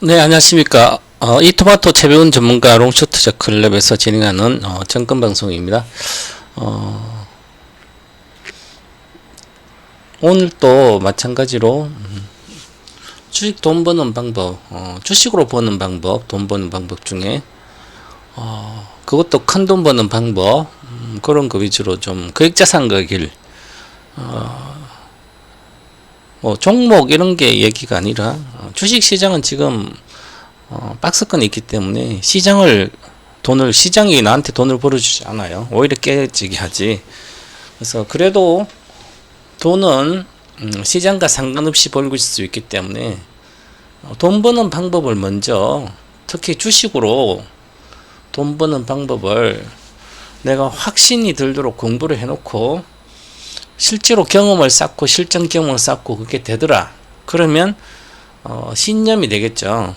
네, 안녕하십니까. 이토마토 재배운 전문가 롱쇼트 클럽에서 진행하는 점검 방송입니다. 오늘 또 마찬가지로 주식 돈 버는 방법, 주식으로 버는 방법, 돈 버는 방법 중에 그것도 큰 돈 버는 방법, 그런 거 위주로 좀 거액자산가 길, 뭐 종목 이런 게 얘기가 아니라 주식 시장은 지금 박스권이 있기 때문에 시장이 나한테 돈을 벌어주지 않아요. 오히려 깨지게 하지. 그래서 그래도 돈은 시장과 상관없이 벌고 있을 수 있기 때문에 돈 버는 방법을 먼저, 특히 주식으로 돈 버는 방법을 내가 확신이 들도록 공부를 해놓고 실제로 경험을 쌓고 실전 경험을 쌓고 그게 되더라. 그러면 신념이 되겠죠.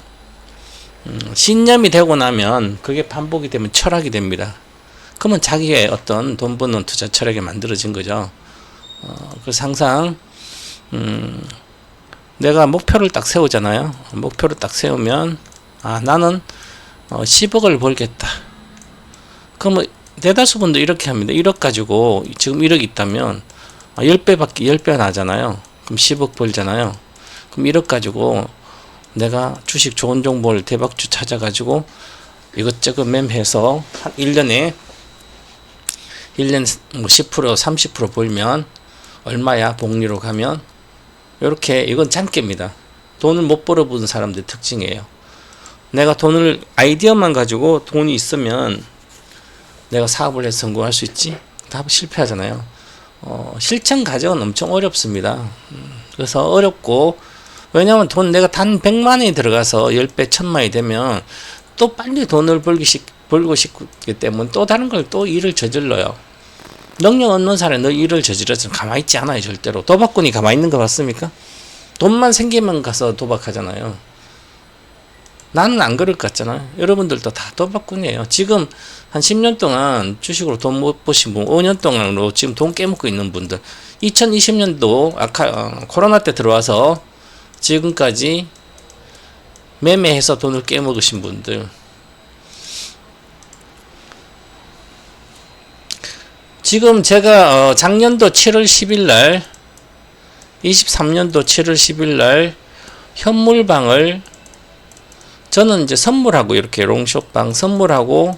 신념이 되고 나면 그게 반복이 되면 철학이 됩니다. 그러면 자기의 어떤 돈 버는 투자 철학이 만들어진 거죠. 그래서 항상 내가 목표를 딱 세우잖아요. 목표를 딱 세우면 나는 10억을 벌겠다. 그러면 대다수 분들 이렇게 합니다. 1억 가지고 지금 1억 있다면 10배 나잖아요. 그럼 10억 벌잖아요. 그럼 1억 가지고 내가 주식 좋은 종목을 대박주 찾아가지고 이것저것 매매해서 한 1년 뭐 10% 30% 벌면 얼마야? 복리로 가면 요렇게. 이건 잔깨입니다. 돈을 못 벌어본 사람들의 특징이에요. 내가 아이디어만 가지고 돈이 있으면 내가 사업을 해서 성공할 수 있지? 다 실패하잖아요. 실천 과정은 엄청 어렵습니다. 그래서 어렵고, 왜냐면 내가 단 100만원이 들어가서 10배, 1000만원이 되면 또 빨리 돈을 벌고 싶기 때문에 또 다른 걸 또 일을 저질러요. 능력 없는 사람이 너 일을 저질러서 가만히 있지 않아요, 절대로. 도박꾼이 가만히 있는 거 봤습니까? 돈만 생기면 가서 도박하잖아요. 나는 안 그럴 것 같잖아요. 여러분들도 다 도박꾼이에요. 지금 한 10년 동안 주식으로 돈 못 버신 분, 5년 동안으로 지금 돈 깨먹고 있는 분들, 2020년도 코로나 때 들어와서 지금까지 매매해서 돈을 깨먹으신 분들, 지금 제가 작년도 7월 10일 날 23년도 7월 10일 날 현물방을 저는 이제 선물하고, 이렇게 롱숏방 선물하고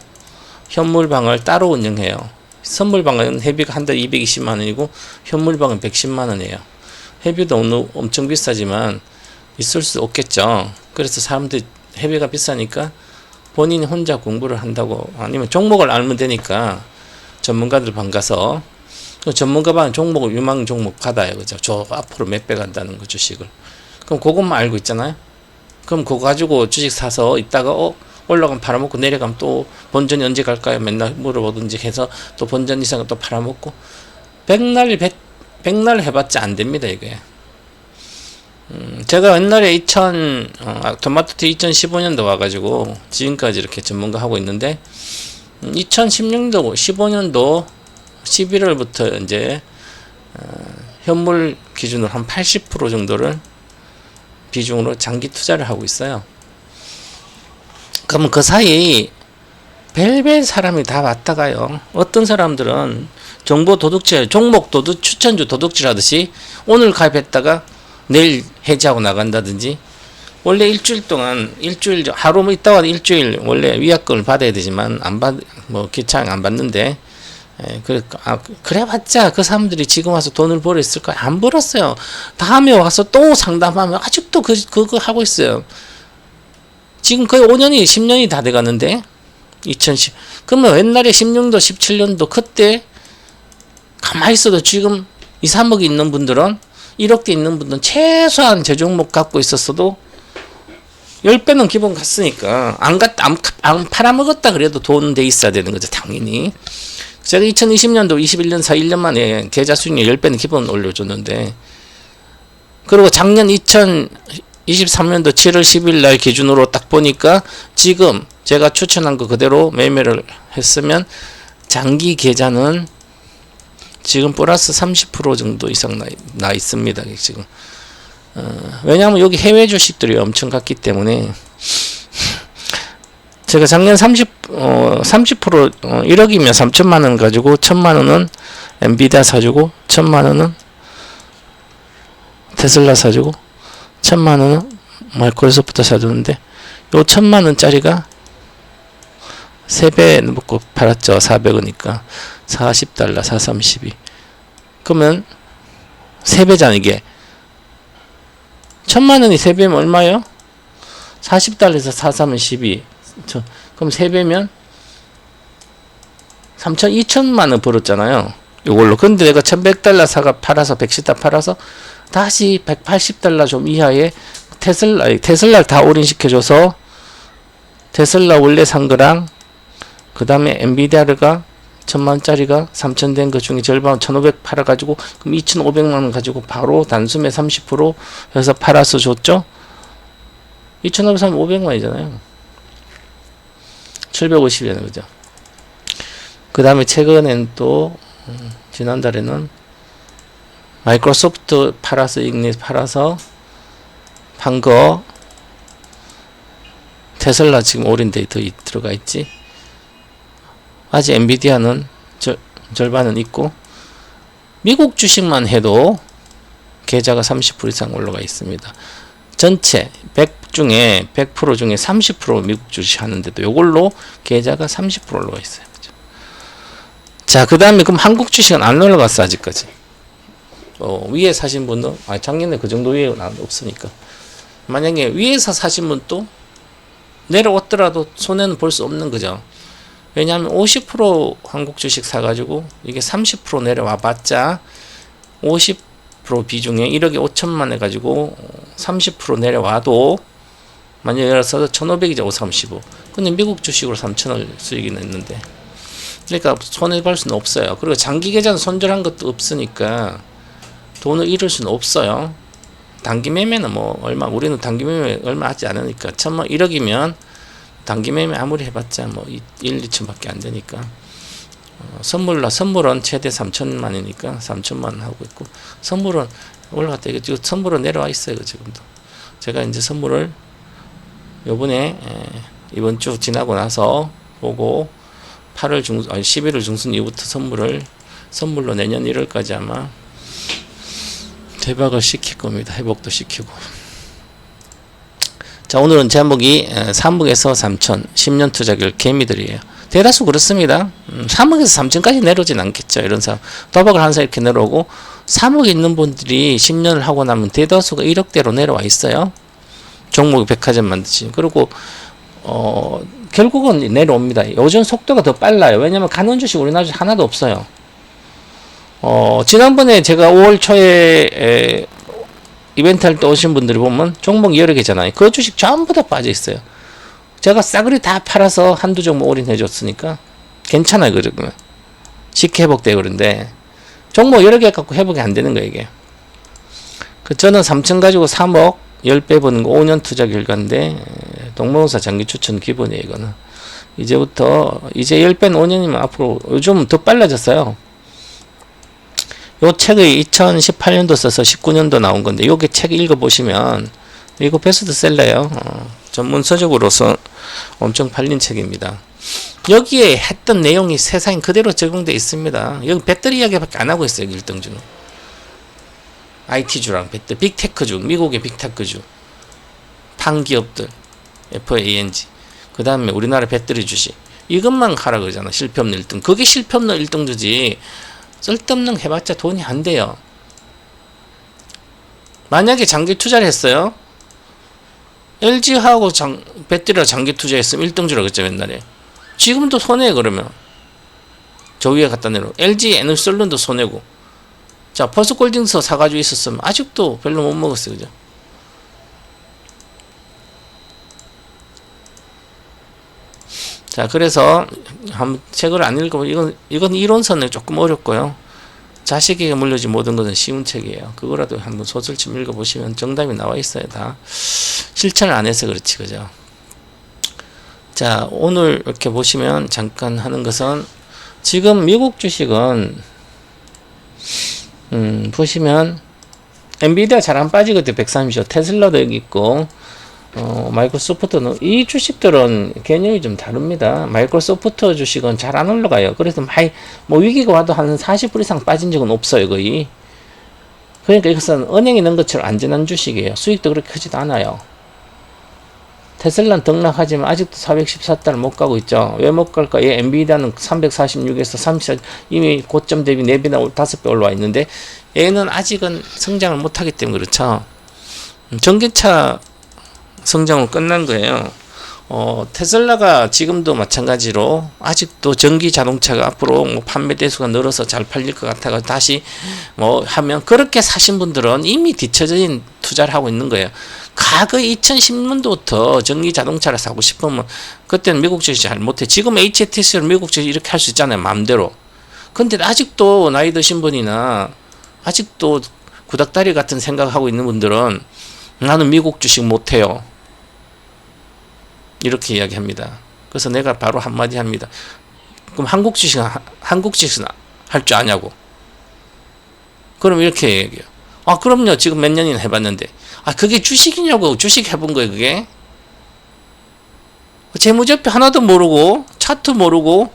현물방을 따로 운영해요. 선물방은 회비가 한 달 220만원이고 현물방은 110만원이에요. 회비도 엄청 비싸지만 있을 수 없겠죠. 그래서 사람들이 회비가 비싸니까 본인이 혼자 공부를 한다고, 아니면 종목을 알면 되니까 전문가들 방 가서, 전문가 방 종목을 유망 종목 받아요. 그죠? 저 앞으로 몇 배 간다는 거, 주식을. 그럼 그것만 알고 있잖아요. 그럼 그거 가지고 주식 사서 있다가 올라가면 팔아먹고, 내려가면 또 본전이 언제 갈까요? 맨날 물어보든지 해서 또 본전 이상은 또 팔아먹고, 백날 해봤자 안 됩니다, 이게. 제가 옛날에 토마토 2015년도 와가지고 지금까지 이렇게 전문가 하고 있는데, 2016년도 15년도 11월부터 이제 현물 기준으로 한 80% 정도를 비중으로 장기 투자를 하고 있어요. 그러면 그 사이 별별 사람이 다 왔다가요. 어떤 사람들은 정보 도둑질, 종목 추천주 도둑질 하듯이 오늘 가입했다가 내일 해지하고 나간다든지, 원래 하루 있다가 일주일 원래 위약금을 받아야 되지만 기차행 안 받는데, 그래봤자 그 사람들이 지금 와서 돈을 벌었을까요? 안 벌었어요. 다음에 와서 또 상담하면 아직도 그거 하고 있어요. 지금 거의 10년이 다 돼가는데, 2010. 그러면 옛날에 16년도, 17년도 그때 가만히 있어도 지금 2, 3억이 있는 분들은, 1억대 있는 분들은 최소한 제 종목 갖고 있었어도 10배는 기본 갔으니까, 안 팔아먹었다 그래도 돈 돼 있어야 되는 거죠, 당연히. 제가 2020년도 21년 1년 만에 계좌 수익률 10배는 기본 올려줬는데, 그리고 작년 2023년도 7월 10일 날 기준으로 딱 보니까 지금 제가 추천한 거 그대로 매매를 했으면 장기 계좌는 지금 플러스 30% 정도 이상 나 있습니다. 지금 왜냐하면 여기 해외 주식들이 엄청 갔기 때문에 제가 작년 30% 1억이면 3천만 원 가지고 1천만 원은 엔비디아 사주고 1천만 원은 테슬라 사주고 1천만 원은 마이크로소프트 사주는데 요 1천만 원짜리가 3배 먹고 팔았죠. 400원이니까 40달러 432 그러면 3배잖아 이게. 1천만 원이 3배면 얼마예요? 40달러에서 432 그럼 3배면 2천만 원 벌었잖아요. 이걸로. 근데 내가 1100달러 팔아서 110달러 팔아서 다시 180달러 좀 이하의 테슬라를 다 올인시켜줘서 테슬라 원래 산 거랑 그 다음에 엔비디아가 1000만원짜리가 3000 된 거 중에 절반 1500 팔아가지고 그럼 2500만원 가지고 바로 단숨에 30% 해서 팔아서 줬죠. 2500 사면 500만원이잖아요. 750원 그죠. 그 다음에 최근엔 또 지난달에는 마이크로소프트 팔아서 익넷 팔아서 판 거 테슬라 지금 올인 데이터 들어가 있지. 아직 엔비디아는 절반은 있고 미국 주식만 해도 계좌가 30% 이상 올라가 있습니다. 전체 100 중에 100% 중에 30% 미국 주식 하는데도 요걸로 계좌가 30% 올라가 있어요. 그죠? 자, 그 다음에 그럼 한국 주식은 안 올라갔어 아직까지. 위에 사신 분도 작년에 그 정도 위에 없으니까 만약에 위에서 사신 분도 내려왔더라도 손해는 볼 수 없는 거죠. 왜냐하면 50% 한국 주식 사가지고 이게 30% 내려와 봤자 50% 비중에 1억에 5천만 해가지고 30% 내려와도 만약에 예를 들어서 1500이죠 535 근데 미국 주식으로 3천원 수익이 냈는데 그러니까 손해볼 수는 없어요. 그리고 장기 계좌는 손절한 것도 없으니까 돈을 잃을 수는 없어요. 단기 매매는 뭐 얼마 우리는 단기 매매 얼마 하지 않으니까 1억이면 단기 매매 아무리 해봤자 뭐 1, 2천 밖에 안 되니까 선물은 최대 3천만이니까 3천만 하고 있고 선물은 올라갔다 이거 지금 선물은 내려와 있어요 지금도. 제가 이제 선물을 요번에 이번 주 지나고 나서 보고 11월 중순 이후부터 선물로 내년 1월까지 아마 대박을 시킬 겁니다. 회복도 시키고. 자, 오늘은 제목이 3억에서 3천 10년 투자결 개미들이에요. 대다수 그렇습니다. 3억에서 3천까지 내려오진 않겠죠. 이런 사람 도박을 한 사람 이렇게 내려오고 3억 있는 분들이 10년을 하고 나면 대다수가 1억대로 내려와 있어요. 종목이 백화점 만드시. 그리고 결국은 내려옵니다. 요즘 속도가 더 빨라요. 왜냐면 가는 주식 우리나라 주식 하나도 없어요. 지난번에 제가 5월 초에 이벤트 할 때 오신 분들이 보면 종목이 여러 개잖아요. 그 주식 전부 다 빠져 있어요. 제가 싸그리 다 팔아서 한두 종목 올인해 줬으니까 괜찮아요. 그러면 쉽게 회복되고 그런데 종목 여러 개 갖고 회복이 안 되는 거예요. 이게. 저는 3천 가지고 3억 10배 버는 거 5년 투자 결과인데 동명사 장기 추천 기본이에요. 이거는 이제 10배는 5년이면 앞으로 요즘 더 빨라졌어요. 요 책의 2018년도 써서 19년도 나온 건데 요게 책 읽어보시면 이거 베스트셀러예요. 전문 서적으로서 엄청 팔린 책입니다. 여기에 했던 내용이 세상에 그대로 적용되어 있습니다. 여기 배터리 이야기밖에 안 하고 있어요. 1등주는 IT주랑 배터리 빅테크주 미국의 빅테크주 판기업들 FANG 그 다음에 우리나라 배터리 주식 이것만 하라 그러잖아. 실패 없는 1등 그게 실패 없는 1등주지 쓸데없는 해봤자 돈이 안 돼요. 만약에 장기 투자를 했어요. LG하고 배터리랑 장기 투자했으면 1등주라고 했죠 옛날에. 지금도 손해. 그러면 저 위에 갖다 내려 LG 에너솔론도 손해고. 자 퍼스콜딩스 사가지고 있었으면 아직도 별로 못 먹었어요. 그죠? 자, 그래서 한번 책을 안 읽어보면 이건 이론서는 조금 어렵고요. 자식에게 물려진 모든 것은 쉬운 책이에요. 그거라도 한번 소설 좀 읽어보시면 정답이 나와 있어요. 다 실천을 안 해서 그렇지, 그죠? 자, 오늘 이렇게 보시면 잠깐 하는 것은 지금 미국 주식은 보시면 엔비디아 잘 안 빠지거든. 130조. 테슬라도 여기 있고, 마이크로소프트는, 이 주식들은 개념이 좀 다릅니다. 마이크로소프트 주식은 잘 안 올라가요. 그래서 뭐 위기가 와도 한 40% 이상 빠진 적은 없어요, 거의. 그러니까 이것은 은행에 넣은 것처럼 안전한 주식이에요. 수익도 그렇게 크지도 않아요. 테슬라는 등락하지만 아직도 414달러 못 가고 있죠. 왜 못 갈까? 얘 엔비디아는 346에서 34, 이미 고점 대비 4배나 5배 올라와 있는데, 얘는 아직은 성장을 못 하기 때문에 그렇죠. 전기차 성장으로 끝난 거예요. 테슬라가 지금도 마찬가지로 아직도 전기 자동차가 앞으로 뭐 판매 대수가 늘어서 잘 팔릴 것 같아서 다시 뭐 하면, 그렇게 사신 분들은 이미 뒤처진 투자를 하고 있는 거예요. 과거 2010년도부터 전기 자동차를 사고 싶으면 그때는 미국 주식 잘 못해. 지금 HTS를 미국 주식 이렇게 할 수 있잖아요, 마음대로. 근데 아직도 나이 드신 분이나 아직도 구닥다리 같은 생각하고 있는 분들은 나는 미국 주식 못해요, 이렇게 이야기합니다. 그래서 내가 바로 한마디 합니다. 그럼 한국 주식은 할 줄 아냐고. 그럼 이렇게 얘기해요. 아, 그럼요. 지금 몇 년이나 해봤는데. 아, 그게 주식이냐고. 주식 해본 거예요, 그게. 재무제표 하나도 모르고, 차트 모르고,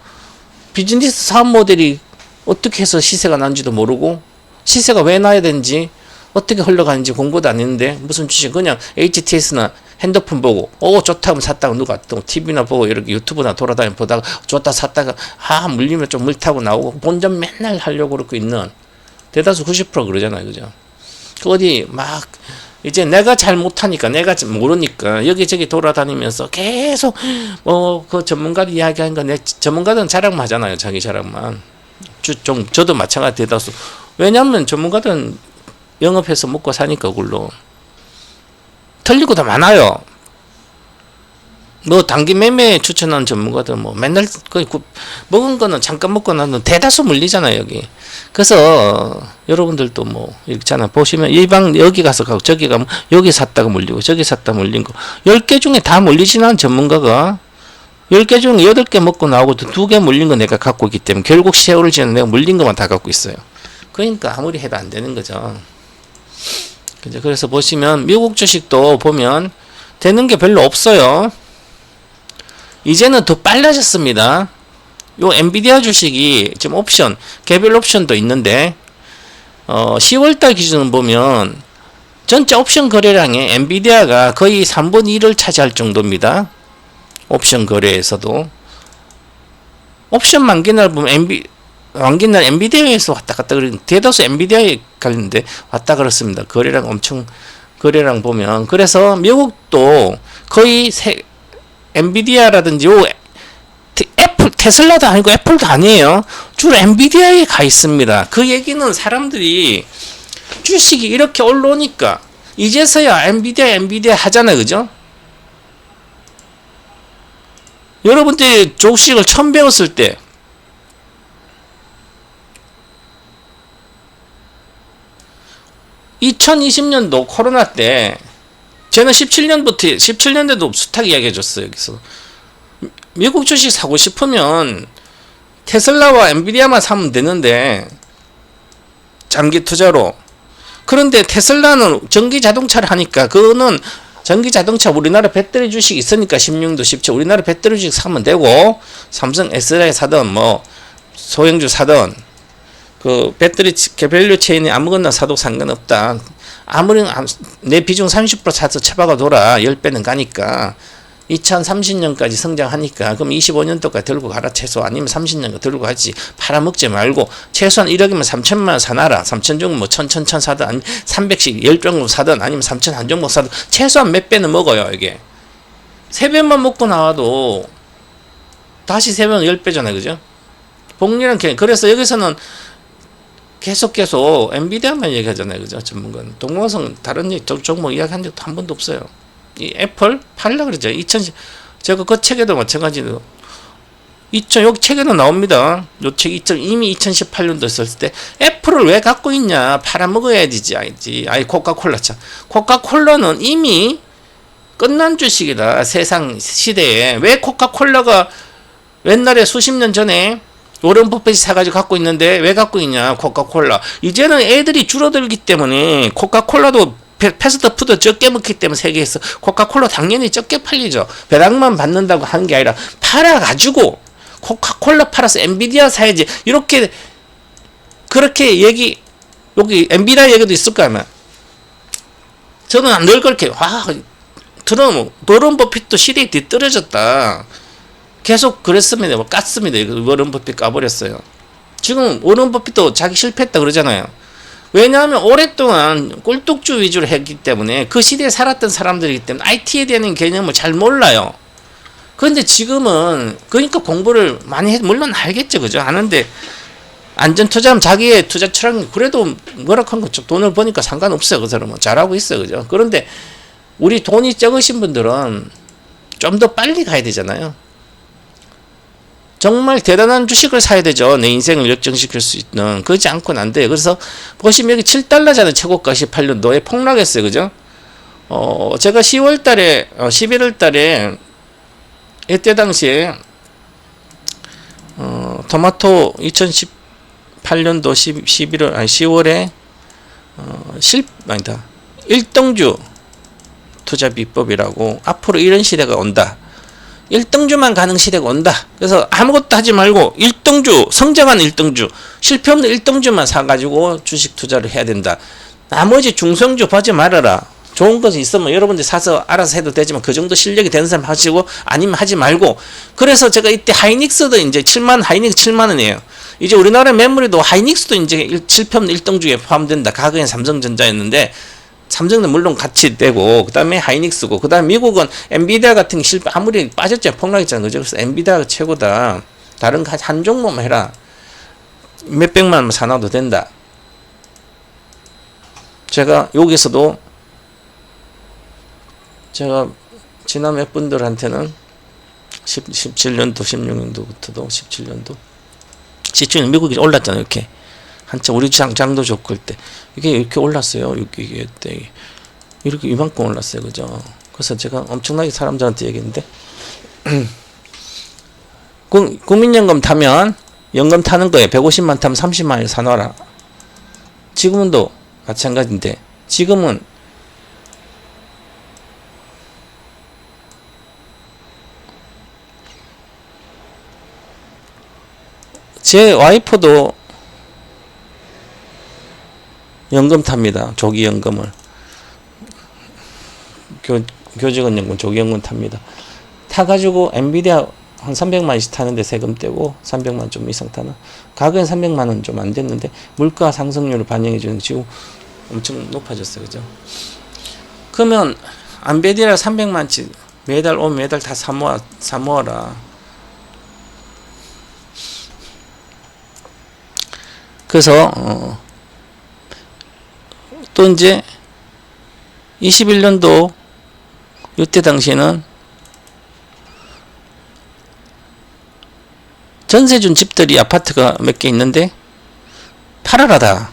비즈니스 사업 모델이 어떻게 해서 시세가 난지도 모르고, 시세가 왜 나야 되는지, 어떻게 흘러가는지 공부도 안 했는데, 무슨 주식, 그냥 HTS나 핸드폰 보고, 좋다 하면 샀다가 누가 또 TV나 보고, 이렇게 유튜브나 돌아다니며 보다가, 좋다 샀다가, 물리면 좀 물타고 나오고, 본전 맨날 하려고 그러고 있는, 대다수 90% 그러잖아요, 그죠? 어디, 이제 내가 잘 못하니까, 내가 모르니까, 여기저기 돌아다니면서 계속, 그 전문가들 이야기하는 거, 전문가들은 자랑만 하잖아요, 자기 자랑만. 저도 마찬가지 대다수. 왜냐면 전문가들은 영업해서 먹고 사니까, 그걸로. 틀린 것도 많아요. 뭐 단기 매매 추천하는 전문가들 맨날 먹은 거는 잠깐 먹고 나면 대다수 물리잖아요, 여기. 그래서 여러분들도 있잖아, 보시면 여기 가서 가고 저기 가면 여기 샀다가 물리고 저기 샀다가 물린 거 10개 중에 다 물리진 않은 전문가가 10개 중에 8개 먹고 나오고 2개 물린 거 내가 갖고 있기 때문에 결국 세월을 지나서 내가 물린 것만 다 갖고 있어요. 그러니까 아무리 해도 안 되는 거죠. 그래서 보시면 미국 주식도 보면 되는 게 별로 없어요. 이제는 더 빨라졌습니다. 요 엔비디아 주식이 지금 옵션, 개별 옵션도 있는데 10월달 기준으로 보면 전체 옵션 거래량에 엔비디아가 거의 3분의 1을 차지할 정도입니다. 옵션 거래에서도 옵션 만기날 보면 만기날 엔비디아에서 왔다 갔다 그러는, 대다수 엔비디아에 갈리는데 왔다 그렇습니다. 거래량 보면. 그래서 미국도 거의 엔비디아라든지 테슬라도 아니고 애플도 아니에요. 주로 엔비디아에 가 있습니다. 그 얘기는 사람들이 주식이 이렇게 올라오니까 이제서야 엔비디아 하잖아요, 그죠? 여러분들이 주식을 처음 배웠을 때 2020년도 코로나 때 저는 17년대도 수탁 이야기해 줬어요. 여기서 미국 주식 사고 싶으면 테슬라와 엔비디아만 사면 되는데, 장기 투자로. 그런데 테슬라는 전기 자동차를 하니까, 그거는 전기 자동차 우리나라 배터리 주식 있으니까 16도 17 우리나라 배터리 주식 사면 되고, 삼성 SDI 사든 소형주 사든 그 배터리 밸류 체인이 아무거나 사도 상관없다. 아무리 내 비중 30% 사서 쳐박아 둬라. 10배는 가니까. 2030년까지 성장하니까 그럼 25년도까지 들고 가라, 최소. 아니면 30년까지 들고 가지. 팔아먹지 말고 최소한 1억이면 3천만 원 사놔라. 3천 종목 1,000 사든, 아니면 300씩 10종목 사든, 아니면 3천 한 종목 사든 최소한 몇 배는 먹어요. 이게 3배만 먹고 나와도 다시 3배는 10배잖아요, 그죠? 복리는 그래서 여기서는 계속 엔비디아만 얘기하잖아요, 그죠? 전문가는. 동방성 다른 종목 이야기한 적도 한 번도 없어요. 이 애플 팔라 그러죠. 제가 그 책에도 마찬가지로 여기 책에도 나옵니다. 요 책 이미 2018년도 있었을 때 애플을 왜 갖고 있냐, 팔아먹어야 되지. 코카콜라 참. 코카콜라는 이미 끝난 주식이다. 세상 시대에. 왜 코카콜라가 옛날에 수십 년 전에 워런 버핏이 사가지고 갖고 있는데 왜 갖고 있냐? 코카콜라. 이제는 애들이 줄어들기 때문에 코카콜라도 패스트푸드 적게 먹기 때문에 세계에서 코카콜라 당연히 적게 팔리죠. 배당만 받는다고 하는 게 아니라 팔아가지고 코카콜라 팔아서 엔비디아 사야지. 이렇게 그렇게 여기 엔비디아 얘기도 있을 거 아니야. 저는 늘 그렇게 워런 버핏도 시대에 뒤떨어졌다. 계속 그랬습니다. 깠습니다. 워런 버핏 까버렸어요. 지금 워런 버핏도 자기 실패했다 그러잖아요. 왜냐하면 오랫동안 꿀뚝주 위주로 했기 때문에 그 시대에 살았던 사람들이기 때문에 IT에 대한 개념을 잘 몰라요. 그런데 지금은 그러니까 공부를 많이 물론 알겠죠. 그죠? 아는데 안전 투자하면 자기의 투자 철학 그래도 뭐라고 한 거죠. 돈을 버니까 상관없어요. 그 사람은 잘하고 있어요. 그죠? 그런데 우리 돈이 적으신 분들은 좀 더 빨리 가야 되잖아요. 정말 대단한 주식을 사야 되죠. 내 인생을 역전시킬 수 있는. 그러지 않고는 안 돼요. 그래서 보시면 여기 7달러잖아요. 최고가 18년도에 폭락했어요. 그죠? 제가 10월 달에 11월 달에 이때 당시에 토마토 2018년도 10월에 아니다. 1등주 투자 비법이라고 앞으로 이런 시대가 온다. 1등주만 가는 시대가 온다. 그래서 아무것도 하지 말고 1등주, 성장한 1등주, 실패 없는 1등주만 사가지고 주식 투자를 해야 된다. 나머지 중성주 보지 말아라. 좋은 것이 있으면 여러분들 사서 알아서 해도 되지만 그 정도 실력이 되는 사람 하시고 아니면 하지 말고. 그래서 제가 이때 하이닉스도 이제 하이닉스 7만원이에요. 이제 우리나라 메모리도 하이닉스도 이제 실패 없는 1등주에 포함된다. 과거엔 삼성전자였는데 삼성은 물론 같이 되고, 그 다음에 하이닉스고, 그 다음에 미국은 엔비디아 같은 게 실패, 아무리 빠졌잖아요. 폭락했잖아요. 그죠? 그래서 엔비디아가 최고다. 다른 한 종목만 해라. 몇백만 원만 사놔도 된다. 제가 여기서도, 제가 지난 몇 분들한테는 17년도, 16년도부터도 17년도, 17년 미국이 올랐잖아요. 이렇게. 한참 우리 장도 좋고 때 이게 이렇게 올랐어요. 이게 이렇게 이만큼 올랐어요. 그죠? 그래서 제가 엄청나게 사람들한테 얘기했는데 국민연금 타면 연금 타는 거에 150만 타면 30만 원 사놔라. 지금도 마찬가지인데 지금은 제 와이프도 연금 탑니다. 조기연금을. 교직원연금, 조기연금 탑니다. 타가지고 엔비디아 한 300만원씩 타는데 세금 떼고 300만 좀 이상 타나? 가격은 300만원 좀 안 됐는데 물가 상승률을 반영해주는 지금 엄청 높아졌어요. 그죠? 그러면 엔비디아 300만치 매달 오면 매달 다 사모아라. 그래서 또 이제 21년도 이때 당시에는 전세 준 집들이 아파트가 몇 개 있는데 팔아라 다.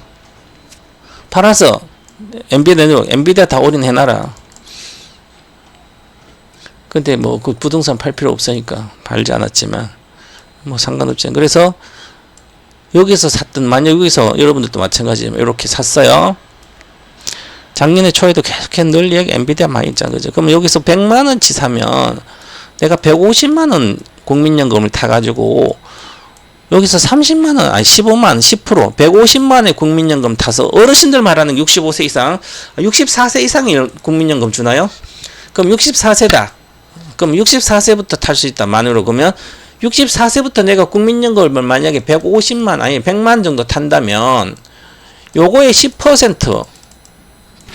팔아서 엔비디아 다 올인해놔라. 근데 뭐 그 부동산 팔 필요 없으니까 팔지 않았지만 뭐 상관없지. 그래서 여기서 샀던, 만약 여기서 여러분들도 마찬가지지만 이렇게 샀어요. 작년에 초에도 계속해 늘 얘기 엔비디아 많이 있잖아. 그죠? 그러면 여기서 100만원치 사면 내가 150만원 국민연금을 타가지고 여기서 30만원, 아니 15만원, 10%, 150만원의 국민연금 타서 어르신들 말하는 65세 이상, 64세 이상이 국민연금 주나요? 그럼 64세다. 그럼 64세부터 탈 수 있다. 만으로 그러면 64세부터 내가 국민연금을 만약에 150만, 아니 100만 정도 탄다면 요거의 10%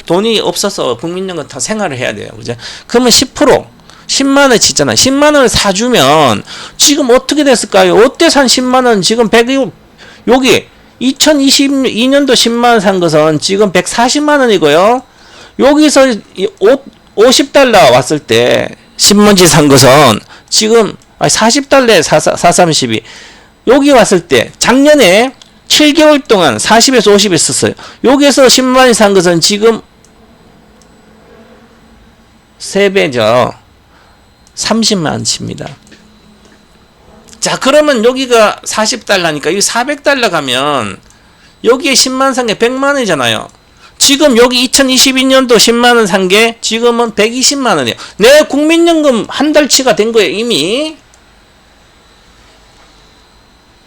돈이 없어서 국민연금 다 생활을 해야 돼요. 그죠? 그러면 10%, 10만원 치잖아. 10만원을 사주면 지금 어떻게 됐을까요? 어때 산 10만원 지금 100, 여기 2022년도 10만원 산 것은 지금 140만원이고요. 여기서 50달러 왔을 때 신문지 산 것은 지금 40달러에 432. 여기 왔을 때 작년에 7개월 동안 40에서 50에 썼어요. 여기에서 10만원이 산 것은 지금 3배죠. 30만원치입니다. 자, 그러면 여기가 40달러니까 여기 400달러 가면 여기에 10만 산 게 100만 원이잖아요. 지금 여기 2022년도 10만 원 산 게 지금은 120만 원이에요. 내 국민연금 한 달치가 된 거예요, 이미.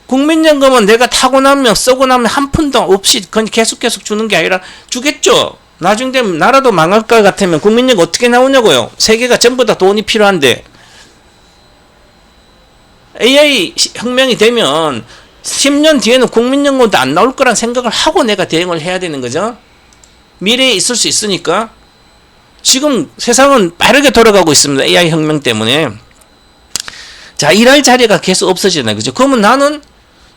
국민연금은 내가 타고 나면 쓰고 나면 한 푼도 없이 그냥 계속 주는 게 아니라 주겠죠. 나중 되면 나라도 망할 것 같으면 국민연금 어떻게 나오냐고요. 세계가 전부 다 돈이 필요한데. AI 혁명이 되면 10년 뒤에는 국민연금도 안 나올 거란 생각을 하고 내가 대응을 해야 되는 거죠. 미래에 있을 수 있으니까. 지금 세상은 빠르게 돌아가고 있습니다. AI 혁명 때문에. 자, 일할 자리가 계속 없어지잖아요. 그죠? 그러면 나는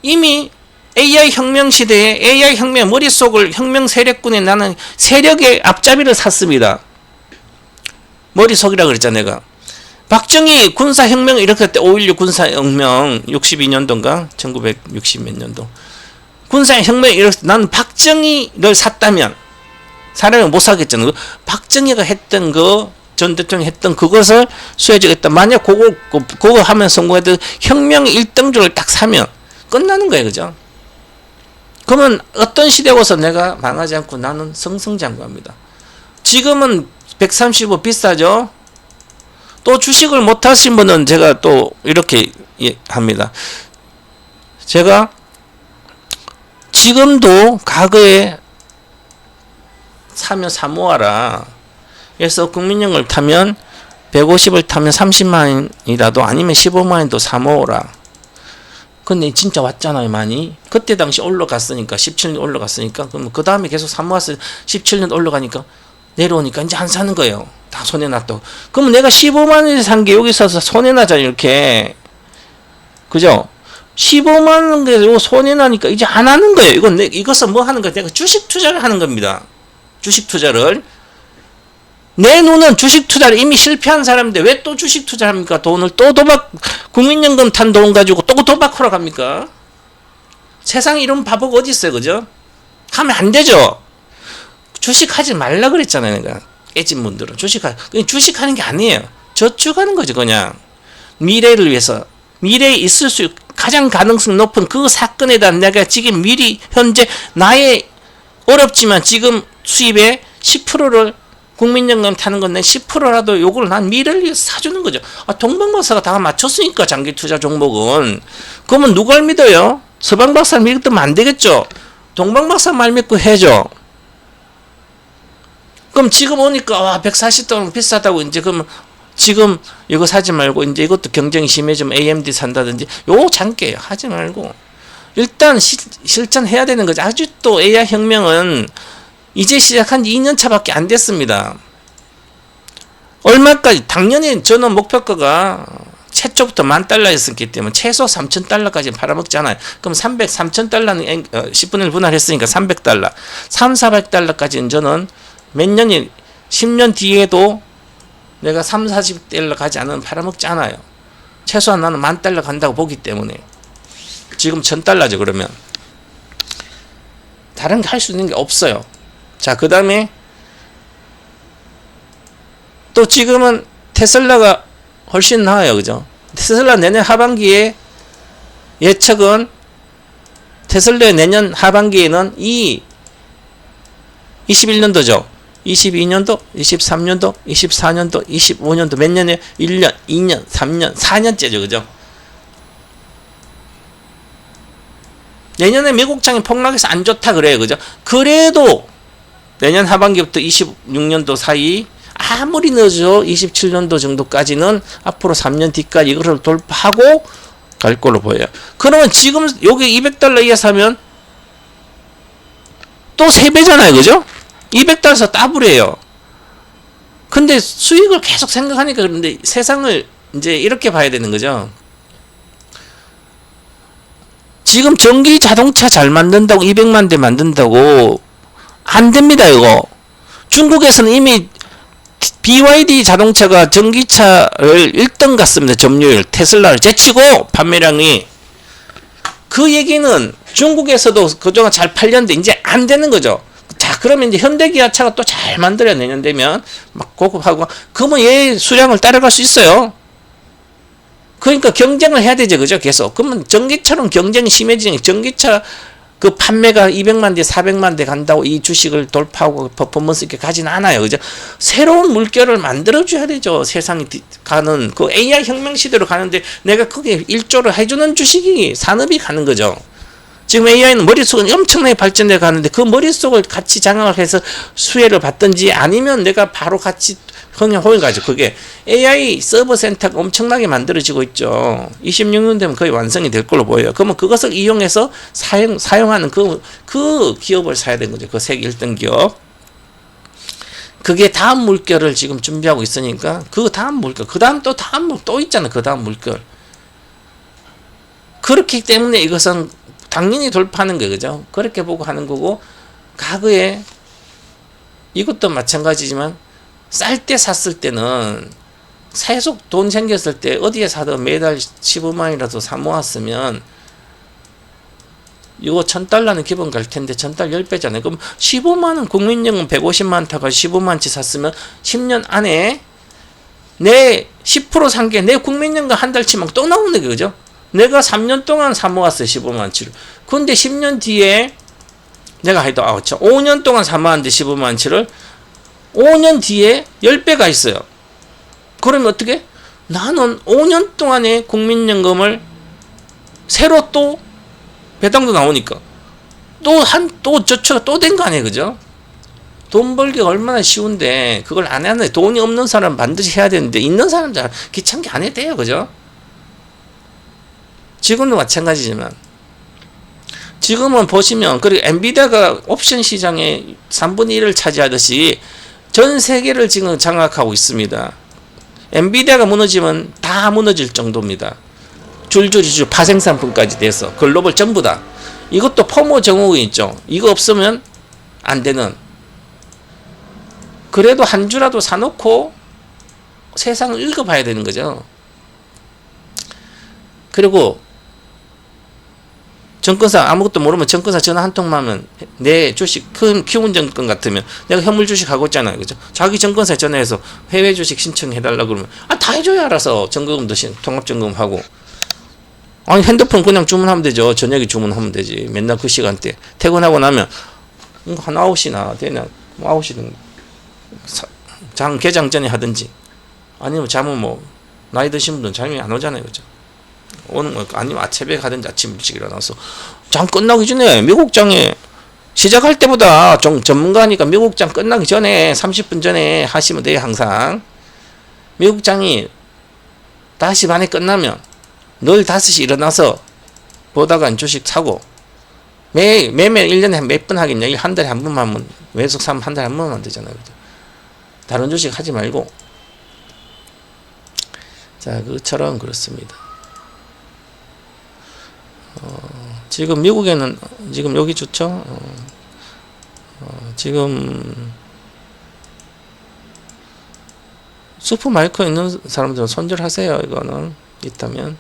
이미 AI 혁명 시대에 AI 혁명 머릿속을 혁명 세력군에 나는 세력의 앞잡이를 샀습니다. 머릿속이라 그랬잖아, 내가. 박정희 군사혁명 이렇게 때 5.16 군사혁명 62년도인가 1960 몇 년도 군사혁명 이렇게 나는 박정희를 샀다면 사람이 못 사겠잖아요. 박정희가 했던 거 전 대통령이 했던 그것을 수혜주겠다. 만약 그거 하면 성공해도 혁명 1등주를 딱 사면 끝나는 거예요, 그죠? 그러면 어떤 시대 와서 내가 망하지 않고 나는 승승장구합니다. 지금은 135 비싸죠? 또 주식을 못 하신 분은 제가 또 이렇게 합니다. 제가 지금도 과거에 사면 사모아라. 그래서 국민연금을 타면 150을 타면 30만원이라도 아니면 15만원도 사모으라. 근데 진짜 왔잖아요, 많이. 그때 당시 올라갔으니까 17년 올라갔으니까 그럼 그 다음에 계속 사모았을 17년 올라가니까 내려오니까 이제 안 사는 거예요. 다 손해났다고. 그러면 내가 15만원에 산 게 여기 있어서 손해나잖아요, 이렇게. 그죠? 15만원 가지고 손해나니까 이제 안 하는 거예요. 이것은 뭐 하는 거예요? 내가 주식 투자를 하는 겁니다. 주식 투자를. 내 눈은 주식 투자를 이미 실패한 사람인데 왜 또 주식 투자를 합니까? 돈을 또 국민연금 탄 돈 가지고 또 도박하러 갑니까? 세상에 이런 바보가 어디 있어요, 그죠? 하면 안 되죠? 주식하지 말라 그랬잖아요, 내가. 깨진 분들은. 주식하는 게 아니에요. 저축하는 거죠, 그냥. 미래를 위해서. 미래에 있을 수, 가장 가능성 높은 그 사건에 대한 내가 지금 미리, 현재, 나의 어렵지만 지금 수입의 10%를 국민연금 타는 건데 10%라도 요걸 난 미래를 위해서 사주는 거죠. 동방박사가 다 맞췄으니까 장기 투자 종목은. 그러면 누굴 믿어요? 서방박사 믿으면 안 되겠죠? 동방박사 말 믿고 해줘. 그럼 지금 오니까 140달러 비싸다고 이제 그러면 지금 이거 사지 말고 이제 이것도 경쟁이 심해지면 AMD 산다든지 요거 장게 하지 말고 일단 실천해야 되는 거죠. 아직도 AI 혁명은 이제 시작한 지 2년 차밖에 안 됐습니다. 얼마까지? 당연히 저는 목표가가 최초부터 $10,000였었기 때문에 최소 $3,000까지 팔아먹잖아요. 그럼 3,000달러는 10분의 1 분할했으니까 $300. 3,400달러까지는 저는 몇 년이 10년 뒤에도 내가 40달러 가지 않으면 팔아먹지 않아요. 최소한 나는 $10,000 간다고 보기 때문에. 지금 $1,000죠, 그러면. 다른 게 할 수 있는 게 없어요. 자, 그 다음에 또 지금은 테슬라가 훨씬 나아요, 그죠? 테슬라 내년 하반기에 예측은 테슬라의 내년 하반기에는 21년도죠. 22년도, 23년도, 24년도, 25년도 몇 년에 1년, 2년, 3년, 4년째죠, 그죠? 내년에 미국장이 폭락해서 안 좋다 그래요, 그죠? 그래도 내년 하반기부터 26년도 사이 아무리 늦어도 27년도 정도까지는 앞으로 3년 뒤까지 이거를 돌파하고 갈 걸로 보여요. 그러면 지금 여기 $200 이하 사면 또 3배잖아요, 그죠? $200에서 더블이에요. 근데 수익을 계속 생각하니까 그런데 세상을 이제 이렇게 봐야 되는 거죠. 지금 전기 자동차 잘 만든다고 200만 대 만든다고 안 됩니다, 이거. 중국에서는 이미 BYD 자동차가 전기차를 1등 갔습니다. 점유율. 테슬라를 제치고 판매량이. 그 얘기는 중국에서도 그동안 잘 팔렸는데 이제 안 되는 거죠. 자, 그러면 이제 현대기아차가 또 잘 만들어야 내년 되면 막 고급하고 그러면 얘 수량을 따라갈 수 있어요. 그러니까 경쟁을 해야 되죠. 그죠? 계속. 그러면 전기차는 경쟁이 심해지니까 전기차 그 판매가 200만 대, 400만 대 간다고 이 주식을 돌파하고 퍼포먼스 있게 가진 않아요. 그죠? 새로운 물결을 만들어줘야 되죠. 세상이 가는, 그 AI 혁명 시대로 가는데 내가 거기에 일조를 해주는 주식이, 산업이 가는 거죠. 지금 AI는 머릿속은 엄청나게 발전해 가는데 그 머릿속을 같이 장악을 해서 수혜를 받든지 아니면 내가 바로 같이 흥행호행 가죠. 그게 AI 서버 센터가 엄청나게 만들어지고 있죠. 26년 되면 거의 완성이 될 걸로 보여요. 그러면 그것을 이용해서 사용하는 그 기업을 사야 되는 거죠. 그 세계 1등 기업. 그게 다음 물결을 지금 준비하고 있으니까 그 다음 물결, 그 다음 또 다음 또 있잖아요. 그 다음 물결. 그렇기 때문에 이것은 당연히 돌파하는 거예요. 그죠? 그렇게 보고 하는 거고, 과거에 이것도 마찬가지지만 쌀 때 샀을 때는 계속 돈 생겼을 때 어디에 사든 매달 15만이라도 사 모았으면 이거 1000달러는 기본 갈 텐데 1000달러 10배잖아요. 그럼 15만원 국민연금 150만 타가 15만치 샀으면 10년 안에 내 10% 산 게 내 국민연금 한 달 치면 또 나오는 거죠. 그죠? 내가 3년 동안 사 모았어요. 15만치를. 근데 10년 뒤에 내가 하여도 5년 동안 사 모았는데 15만치를 5년 뒤에 10배가 있어요. 그러면 어떻게? 나는 5년 동안의 국민연금을 새로 또 배당도 나오니까 또 저축가 또 된 거 아니에요. 그죠? 돈 벌기가 얼마나 쉬운데 그걸 안 하는, 돈이 없는 사람 반드시 해야 되는데 있는 사람들 귀찮게 안 해도 돼요. 그죠? 지금도 마찬가지지만 지금은 보시면 그리고 엔비디아가 옵션 시장의 3분의 1을 차지하듯이 전 세계를 지금 장악하고 있습니다. 엔비디아가 무너지면 다 무너질 정도입니다. 줄줄이 파생상품까지 돼서 글로벌 전부 다. 이것도 포모 정혹이 있죠. 이거 없으면 안 되는. 그래도 한 주라도 사놓고 세상을 읽어봐야 되는 거죠. 그리고 증권사 아무것도 모르면 증권사 전화 한 통만 하면 내 주식 큰 키운 증권 같으면 내가 현물 주식 하고 있잖아요. 그죠? 자기 증권사에 전화해서 해외 주식 신청해달라 그러면 다 해줘야 알아서 전기금도 통합전기금하고. 아니 핸드폰 그냥 주문하면 되죠. 저녁에 주문하면 되지. 맨날 그 시간대 퇴근하고 나면 한 9시나 되냐 9시든 개장 전에 하든지 아니면 잠은 뭐 나이 드신 분들은 잠이 안 오잖아요. 그죠? 오는 거 아니면 새벽에 가든지 아침 일찍 일어나서 장 끝나기 전에 미국장에 시작할 때보다 좀 전문가니까 미국장 끝나기 전에 30분 전에 하시면 돼요. 항상 미국장이 5시 반에 끝나면 늘 5시 일어나서 보다가 주식 사고 매일 1년에 몇 번 하겠냐. 한 달에 한 번만 하면 외석 사면 한 달에 한 번만 되잖아요. 그죠? 다른 주식 하지 말고. 자, 그처럼 그렇습니다. 지금 미국에는 지금 여기 좋죠. 지금 슈퍼마이크 있는 사람들은 손절하세요. 이거는 있다면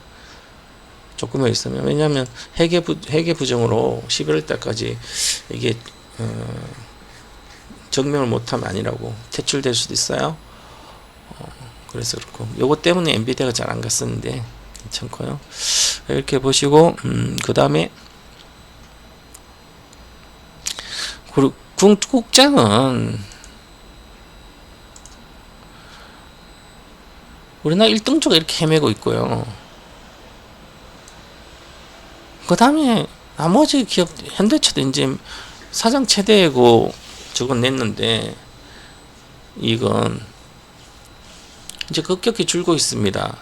조금만 있으면. 왜냐하면 회계 부정으로 11월 달까지 이게 증명을 못하면 아니라고 퇴출될 수도 있어요. 그래서 그렇고 요거 때문에 엔비디아가 잘 안 갔었는데 괜찮고요. 이렇게 보시고 그 다음에 국장은 우리나라 1등주가 이렇게 헤매고 있고요. 그 다음에 나머지 기업 현대차도 이제 사상 최대고 저건 냈는데 이건 이제 급격히 줄고 있습니다.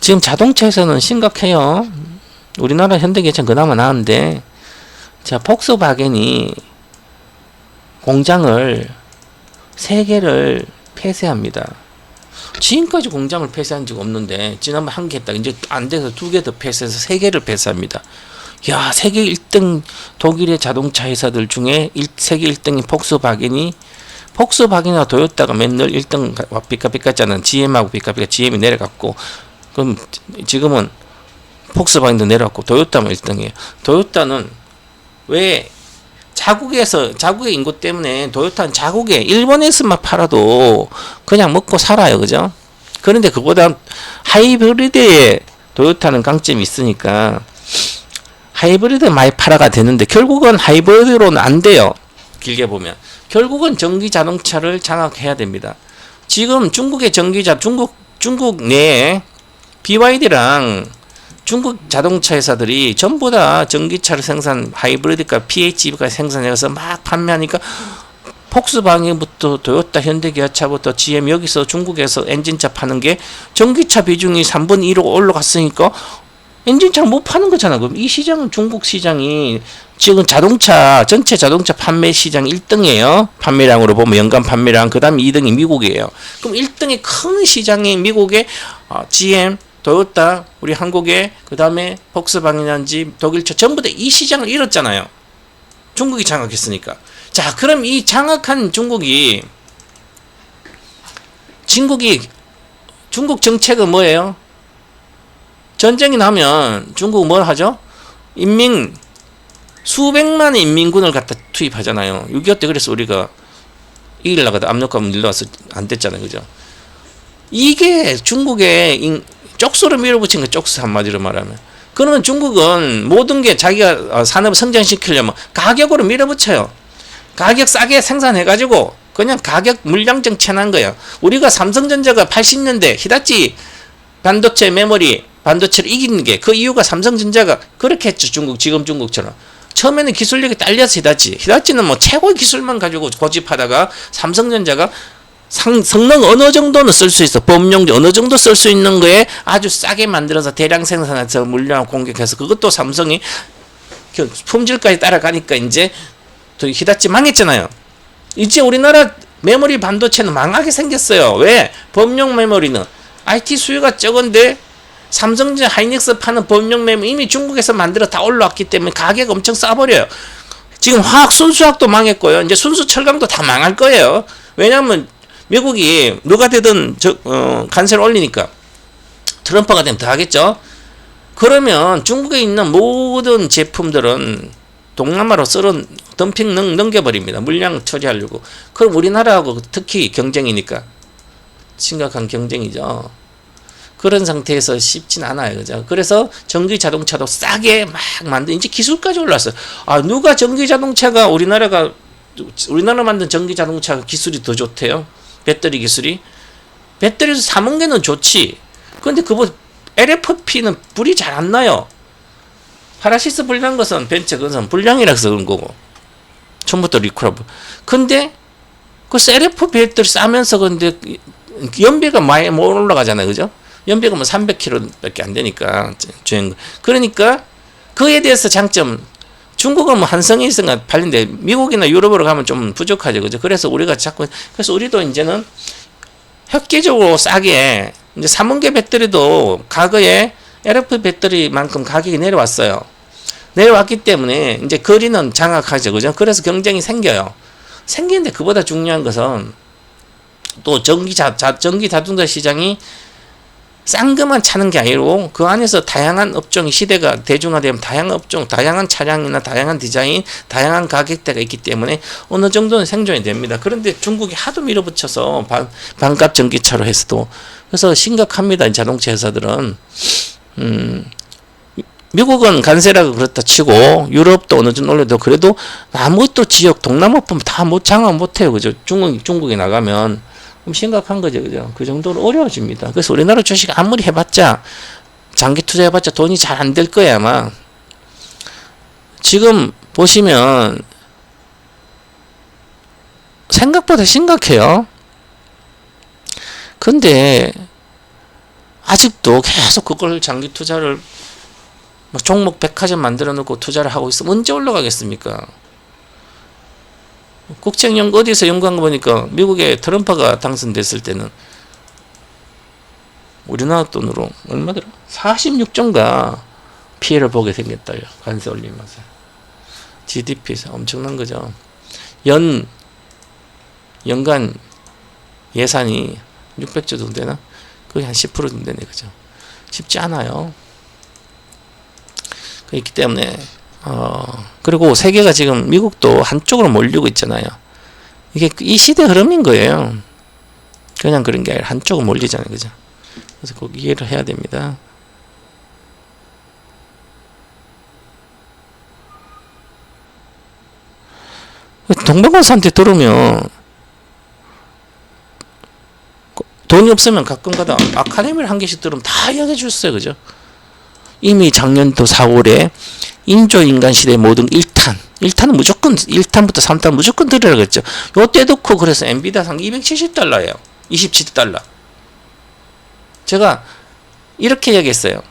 지금 자동차에서는 심각해요. 우리나라 현대기아차는 그나마 나은데, 자, 폭스바겐이 공장을 3개를 폐쇄합니다. 지금까지 공장을 폐쇄한 적 없는데, 지난번 1개 했다. 이제 안 돼서 2개 더 폐쇄해서 3개를 폐쇄합니다. 야, 세계 1등 독일의 자동차 회사들 중에 세계 1등인 폭스바겐이나 도요타가 맨날 1등 삐까삐까잖아. GM하고 삐까삐까 GM이 내려갔고, 그럼 지금은 폭스바겐도 내려갔고 도요타만 1등이에요. 도요타는 왜 자국의 인구 때문에 도요타는 자국에 일본에서만 팔아도 그냥 먹고 살아요. 그죠? 그런데 그보다 하이브리드에 도요타는 강점이 있으니까 하이브리드 많이 팔아가 되는데 결국은 하이브리드로는 안 돼요. 길게 보면 결국은 전기 자동차를 장악해야 됩니다. 지금 중국의 중국 내에 BYD랑 중국 자동차 회사들이 전부 다 전기차를 하이브리드가 PHEV가 생산해서 막 판매하니까 폭스바겐부터 토요타, 현대기아차부터 GM 여기서 중국에서 엔진차 파는 게 전기차 비중이 3분의 1로 올라갔으니까 엔진차를 못 파는 거잖아. 그럼 이 시장은 중국 시장이 지금 전체 자동차 판매 시장 1등이에요. 판매량으로 보면 연간 판매량, 그 다음에 2등이 미국이에요. 그럼 1등의 큰 시장이 미국의 GM, 토요타, 우리 한국의 그 다음에 폭스바겐이란지 독일차 전부 다 이 시장을 잃었잖아요. 중국이 장악했으니까. 자, 그럼 이 장악한 중국 정책은 뭐예요? 전쟁이 나면 중국 뭘 하죠? 수백만의 인민군을 갖다 투입하잖아요. 6.25 때 그래서 우리가 이기려고 압력감을 일러와서 안 됐잖아요. 그죠? 이게 중국의 쪽수로 밀어붙인 거, 쪽수 한마디로 말하면. 그러면 중국은 모든 게 자기가 산업을 성장시키려면 가격으로 밀어붙여요. 가격 싸게 생산해가지고 그냥 가격 물량 정체한 거예요. 우리가 삼성전자가 80년대 히다치 반도체 반도체를 이기는 게 그 이유가 삼성전자가 그렇게 했죠. 지금 중국처럼. 처음에는 기술력이 딸려서 히다치는 뭐 최고의 기술만 가지고 고집하다가 삼성전자가 성능 어느 정도는 쓸 수 있어. 범용도 어느 정도 쓸 수 있는 거에 아주 싸게 만들어서 대량 생산해서 물량을 공격해서 그것도 삼성이 품질까지 따라가니까 이제 히다치 망했잖아요. 이제 우리나라 메모리 반도체는 망하게 생겼어요. 왜? 범용 메모리는 IT 수요가 적은데 삼성전자 하이닉스 파는 범용 메모리 이미 중국에서 만들어 다 올라왔기 때문에 가격 엄청 싸버려요. 지금 순수화학도 망했고요. 이제 순수 철강도 다 망할 거예요. 왜냐하면 미국이 누가 되든 관세를 올리니까 트럼프가 되면 더 하겠죠. 그러면 중국에 있는 모든 제품들은 동남아로 덤핑 넘겨버립니다. 물량 처리하려고. 그럼 우리나라하고 특히 경쟁이니까 심각한 경쟁이죠. 그런 상태에서 쉽진 않아요. 그죠? 그래서 전기 자동차도 싸게 막 이제 기술까지 올랐어요. 누가 전기 자동차가 우리나라 만든 전기 자동차 기술이 더 좋대요. 배터리 기술이. 배터리도 삼원계는 좋지. 그런데 LFP는 불이 잘 안 나요. 파라시스 불난 것은 그것은 불량이라서 그런 거고. 처음부터 리콜하고. 근데 그 LFP 배터리 싸면서 근데 연비가 많이 못 올라가잖아요. 그죠? 연비가 뭐 300km밖에 안 되니까 주행. 그러니까 그에 대해서 장점. 중국은 뭐 한성이 있으니까 팔린데 미국이나 유럽으로 가면 좀 부족하죠. 그죠? 그래서 우리도 이제는 획기적으로 싸게 이제 3원계 배터리도 과거에 LFP 배터리만큼 가격이 내려왔어요. 내려왔기 때문에 이제 거리는 장악하죠. 그죠? 그래서 경쟁이 생겨요. 생기는데 그보다 중요한 것은 또 전기 자동차 시장이 싼 것만 차는 게 아니고 그 안에서 다양한 업종이 시대가 대중화되면 다양한 업종, 다양한 차량이나 다양한 디자인, 다양한 가격대가 있기 때문에 어느 정도는 생존이 됩니다. 그런데 중국이 하도 밀어붙여서 반값 전기차로 해서도 그래서 심각합니다. 자동차 회사들은. 미국은 관세라고 그렇다 치고 유럽도 어느 정도 올려도 그래도 아무것도 지역 동남아 보면 다 장악 못해요. 그죠? 중국에 나가면 심각한 거죠. 그죠? 그 정도로 어려워집니다. 그래서 우리나라 주식 아무리 해봤자 장기 투자해봤자 돈이 잘 안 될 거야 아마. 지금 보시면 생각보다 심각해요. 근데 아직도 계속 그걸 장기 투자를 종목 백화점 만들어 놓고 투자를 하고 있으면 언제 올라가겠습니까? 국책연구 어디서 연구한 거 보니까 미국의 트럼프가 당선됐을 때는 우리나라 돈으로 얼마더라? 46조인가 피해를 보게 생겼다요. 관세 올리면서. GDP에서 엄청난 거죠. 연간 예산이 600조 정도 되나? 그게 한 10% 정도 되네. 그죠? 쉽지 않아요. 그렇기 때문에 그리고 세계가 지금 미국도 한쪽으로 몰리고 있잖아요. 이게 이 시대 흐름인 거예요. 그냥 그런 게 아니라 한쪽으로 몰리잖아요. 그죠? 그래서 꼭 이해를 해야 됩니다. 동방건설한테 들으면 돈이 없으면 가끔가다 아카데미를 한 개씩 들으면 다 이야기해 줬어요. 그죠? 이미 작년도 4월에 인조인간 시대 모든 1탄은 무조건 1탄부터 3탄 무조건 들으라고 했죠. 요때 놓고 그래서 엔비디아 산 게 $270예요. 27달러. 제가 이렇게 얘기했어요.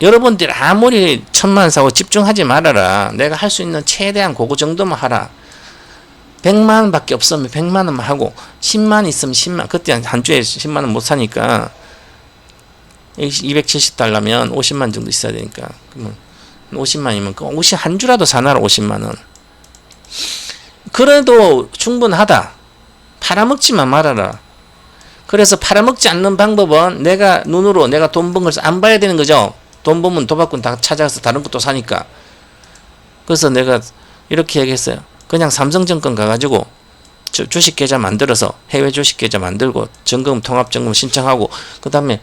여러분들 아무리 1000만 사고 집중하지 말아라. 내가 할 수 있는 최대한 그거 정도만 하라. 100만 밖에 없으면 100만 원만 하고 10만 있으면 10만. 그때 한 주에 10만 원 못 사니까 270달러면 50만 정도 있어야 되니까. 그러면 50만이면 50 한 주라도 사놔라. 50만 원. 그래도 충분하다. 팔아먹지만 말아라. 그래서 팔아먹지 않는 방법은 내가 눈으로 내가 돈 번 것을 안 봐야 되는 거죠. 돈 벌면 도박꾼 다 찾아가서 다른 것도 사니까. 그래서 내가 이렇게 얘기했어요. 그냥 삼성증권 가가지고 주식 계좌 만들어서 해외 주식 계좌 만들고 점검 통합점검 신청하고 그 다음에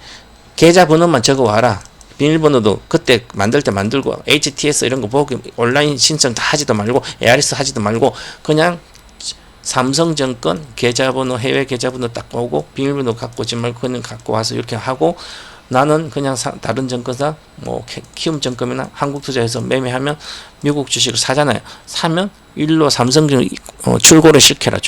계좌 번호만 적어와라. 비밀번호도 그때 만들 때 만들고 HTS 이런 거 보고 온라인 신청 다 하지도 말고 ARS 하지도 말고 그냥 삼성증권 계좌번호 해외 계좌번호 딱 오고 비밀번호 갖고 오지 말고 그냥 갖고 와서 이렇게 하고 나는 그냥 다른 증권사 뭐 키움증권이나 한국투자에서 매매하면 미국 주식을 사잖아요. 사면 일로 삼성증권 출고를 시켜라.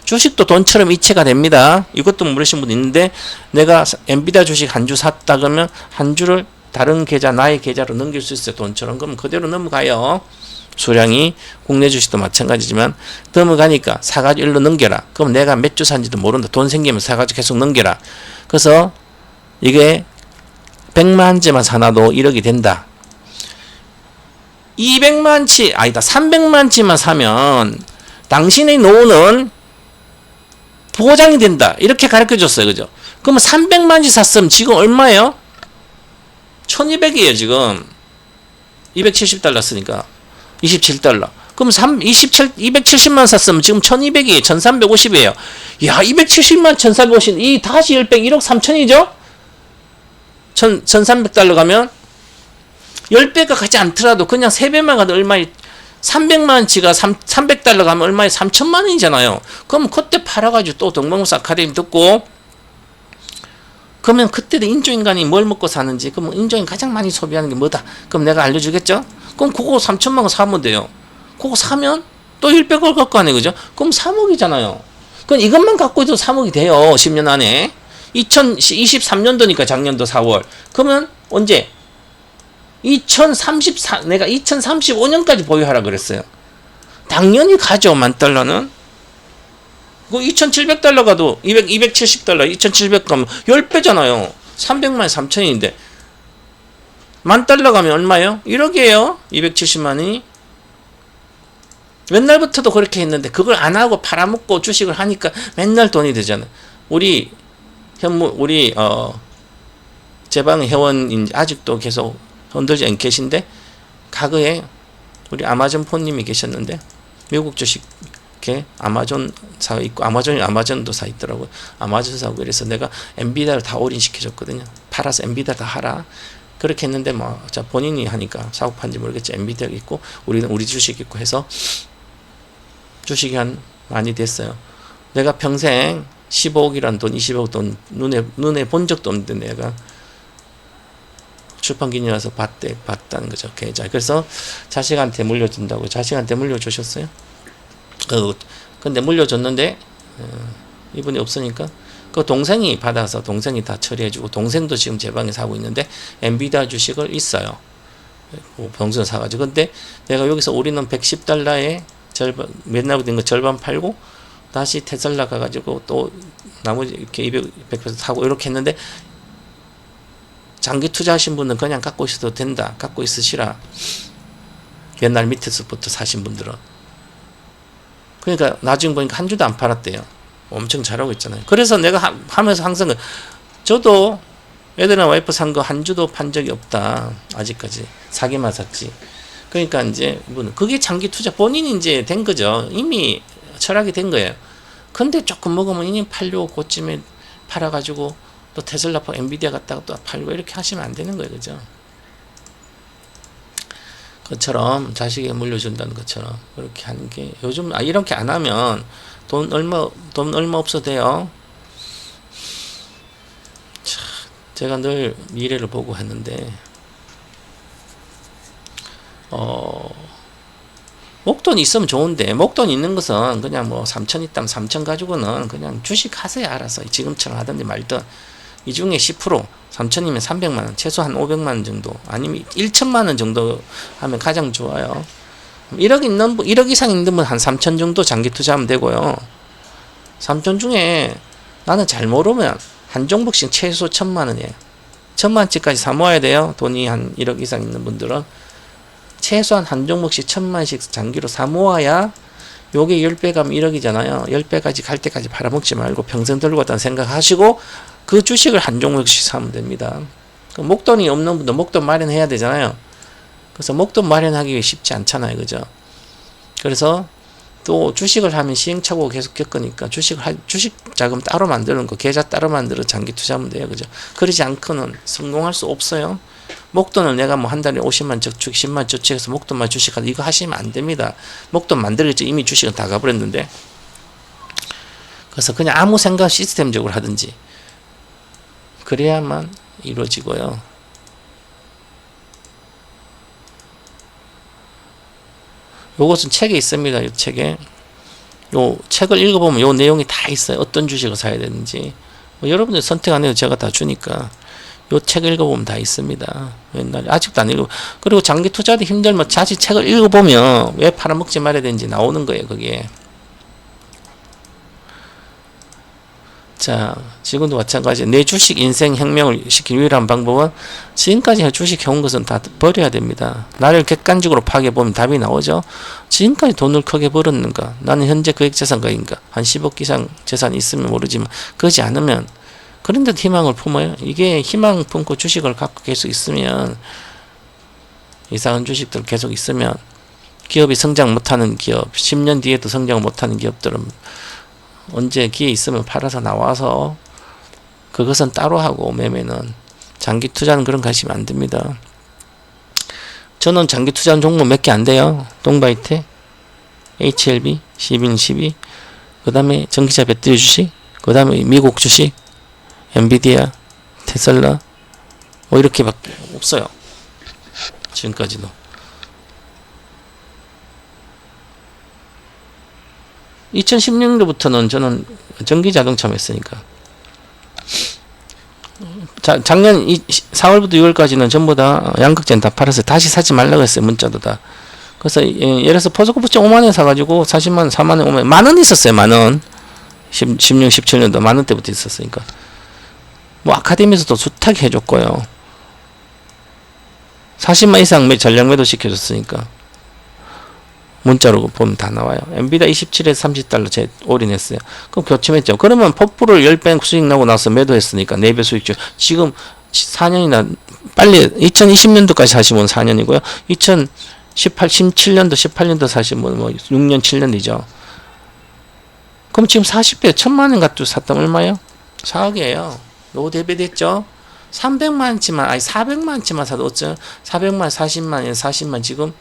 주식도 돈처럼 이체가 됩니다. 이것도 모르신 분 있는데 내가 엔비디아 주식 한 주 샀다 그러면 한 주를 다른 계좌 나의 계좌로 넘길 수 있어요. 돈처럼. 그럼 그대로 넘어가요. 수량이 국내 주식도 마찬가지지만 넘어가니까 사가지고 일로 넘겨라. 그럼 내가 몇 주 산지도 모른다. 돈 생기면 사가지고 계속 넘겨라. 그래서 이게 100만치만 사놔도 1억이 된다. 200만치 아니다. 300만치만 사면 당신의 노후는 보장이 된다. 이렇게 가르쳐 줬어요. 그죠? 그러면 300만치 샀으면 지금 얼마예요? 1200이에요. 지금 270달러 쓰니까 27달러. 그럼 270만 샀으면 지금 1200이에요. 1350이에요. 야, 270만 1450. 이 다시 10배 1억 3천이죠? 1300달러 가면 10배가 가지 않더라도 그냥 3배만 가도 얼마에 300만치가 300달러 가면 얼마에 3천만 원이잖아요. 그럼 그때 팔아가지고 또 동방건설 아카데미 듣고 그러면 그때도 인조인간이 뭘 먹고 사는지 그럼 인조인 가장 많이 소비하는 게 뭐다? 그럼 내가 알려주겠죠? 그럼 그거 3천만 원 사면 돼요. 그거 사면 또 100을 갖고 하네. 그죠? 그럼 3억이잖아요. 그럼 이것만 갖고 있어도 3억이 돼요. 10년 안에. 2023년도니까 작년도 4월. 그러면 언제? 내가 2035년까지 보유하라 그랬어요. 당연히 가죠. $10,000는. 그 2,700달러 가도 270달러 2,700 가면 10배잖아요. 300만 3천인데 $10,000 가면 얼마예요? 1억이에요. 270만이. 옛날부터도 그렇게 했는데 그걸 안 하고 팔아먹고 주식을 하니까 맨날 돈이 되잖아요. 우리 제방 회원인 아직도 계속 흔들지 않 계신데 과거에 우리 아마존 폰님이 계셨는데 미국 주식에 아마존 사 있고 아마존도 사 있더라고요. 아마존 사고 그래서 내가 엔비디아를 다 올인시켜줬거든요. 팔아서 엔비디아 다 하라. 그렇게 했는데 자 본인이 하니까 사고 판지 모르겠지. 엔비디아 있고 우리는 우리 주식 있고 해서 주식이 많이 됐어요. 내가 평생 15억이란 돈, 20억 돈 눈에 본 적도 없는데 내가 출판기념 와서 봤다는 거죠. 계좌. 그래서 자식한테 물려준다고. 자식한테 물려주셨어요. 근데 물려줬는데 이분이 없으니까 그 동생이 받아서 동생이 다 처리해주고 동생도 지금 제 방에 사고 있는데 엔비디아 주식을 있어요. 병선 사가지고. 근데 내가 여기서 우리는 110달러에 절반 맨날 된 거 절반 팔고 다시 테슬라 가가지고 또 나머지 이렇게 200% 사고 이렇게 했는데 장기 투자하신 분은 그냥 갖고 있어도 된다. 갖고 있으시라. 옛날 밑에서부터 사신 분들은. 그러니까 나중에 보니까 한 주도 안 팔았대요. 엄청 잘하고 있잖아요. 그래서 내가 하면서 항상 저도 애들이랑 와이프 산 거 한 주도 판 적이 없다. 아직까지. 사기만 샀지. 그러니까 이제 그게 장기 투자 본인이 이제 된 거죠. 이미 철학이 된 거예요. 근데 조금 먹으면 이미 팔려고 그쯤에 팔아가지고 또 테슬라 팔고 엔비디아 갔다가 또 팔고 이렇게 하시면 안 되는 거예요. 그죠? 그처럼 자식에게 물려준다는 것처럼 그렇게 하는 게 요즘 이렇게 안 하면 돈 얼마 없어도 돼요. 참, 제가 늘 미래를 보고 했는데 목돈 있으면 좋은데 목돈 있는 것은 그냥 뭐 3천 있다면 3천 가지고는 그냥 주식 하세요. 알아서 지금처럼 하든지 말든 이 중에 10% 3천이면 300만원 최소한 500만원 정도 아니면 1천만원 정도 하면 가장 좋아요. 1억 이상 있는 분 한 3천 정도 장기 투자하면 되고요. 3천 중에 나는 잘 모르면 한 종목씩 최소 1,000만원이에요. 1,000만원치까지 사 모아야 돼요. 돈이 한 1억 이상 있는 분들은 최소한 한 종목씩 1,000만원씩 장기로 사 모아야 요게 10배 가면 1억이잖아요. 10배까지 갈 때까지 팔아먹지 말고 평생 들고 갔다는 생각하시고 그 주식을 한 종목씩 사면 됩니다. 목돈이 없는 분도 목돈 마련해야 되잖아요. 그래서 목돈 마련하기 쉽지 않잖아요. 그죠? 그래서 또 주식을 하면 시행착오가 계속 겪으니까 주식 자금 따로 만드는 거, 계좌 따로 만들어 장기 투자하면 돼요. 그죠? 그러지 않고는 성공할 수 없어요. 목돈을 내가 뭐 한 달에 50만 저축, 10만 저축해서 목돈만 주식하다 이거 하시면 안 됩니다. 목돈 만들겠죠. 이미 주식은 다 가버렸는데. 그래서 그냥 아무 생각 시스템적으로 하든지 그래야만 이루어지고요. 요것은 책에 있습니다. 이 책에. 요 책을 읽어보면 요 내용이 다 있어요. 어떤 주식을 사야 되는지. 뭐 여러분들 선택 안 해도 제가 다 주니까. 요 책 읽어보면 다 있습니다. 옛날에 아직도 안 읽어. 그리고 장기 투자도 힘들면 자칫 책을 읽어보면 왜 팔아먹지 말아야 되는지 나오는 거예요. 그게. 자, 지금도 마찬가지. 내 주식 인생 혁명을 시킨 유일한 방법은 지금까지 주식 해온 것은 다 버려야 됩니다. 나를 객관적으로 파악해보면 답이 나오죠. 지금까지 돈을 크게 벌었는가? 나는 현재 거액자산가인가? 한 10억 이상 재산이 있으면 모르지만 그러지 않으면 그런데도 희망을 품어요. 이게 희망 품고 주식을 갖고 계속 있으면 이상한 주식들 계속 있으면 기업이 성장 못하는 기업 10년 뒤에도 성장 못하는 기업들은 언제 기회 있으면 팔아서 나와서 그것은 따로 하고 매매는 장기 투자는 그런 거 하시면 안 됩니다. 저는 장기 투자하는 종목 몇 개 안 돼요. 동바이테, HLB, 12, 그 다음에 전기차 배터리 주식, 그 다음에 미국 주식, 엔비디아, 테슬라 뭐 이렇게밖에 없어요. 지금까지도. (2016년부터는) 저는 전기 자동차만 했으니까. 작년 4월부터 6월까지는 전부 다 양극재는 다 팔았어요. 다시 사지 말라고 했어요. 문자도 다. 그래서 예를 들어서 포스코 5.5만원 사가지고 40만원 4만원 5만원 만원 있었어요. 만원 16, 17년도 만원 때부터 있었으니까. 뭐 아카데미에서도 숱하게 해줬고요. 40만 이상 전량 매도 시켜줬으니까 문자로 보면 다 나와요. 엔비디아 27에서 $30 제 올인했어요. 그럼 교체했죠. 그러면 폭부를 10배 수익 나고 나서 매도했으니까 4배 수익주. 지금 4년이나 빨리 2020년도까지 사시면 4년이고요. 17년도 18년도 사시면 뭐 6년 7년이죠. 그럼 지금 40배 1,000만원 갖고 샀다면 얼마예요? 4억이에요. 요 대비 됐죠? 300만원치만 아니 400만원치만 사도 어쩌 400만 40만원 40만 지금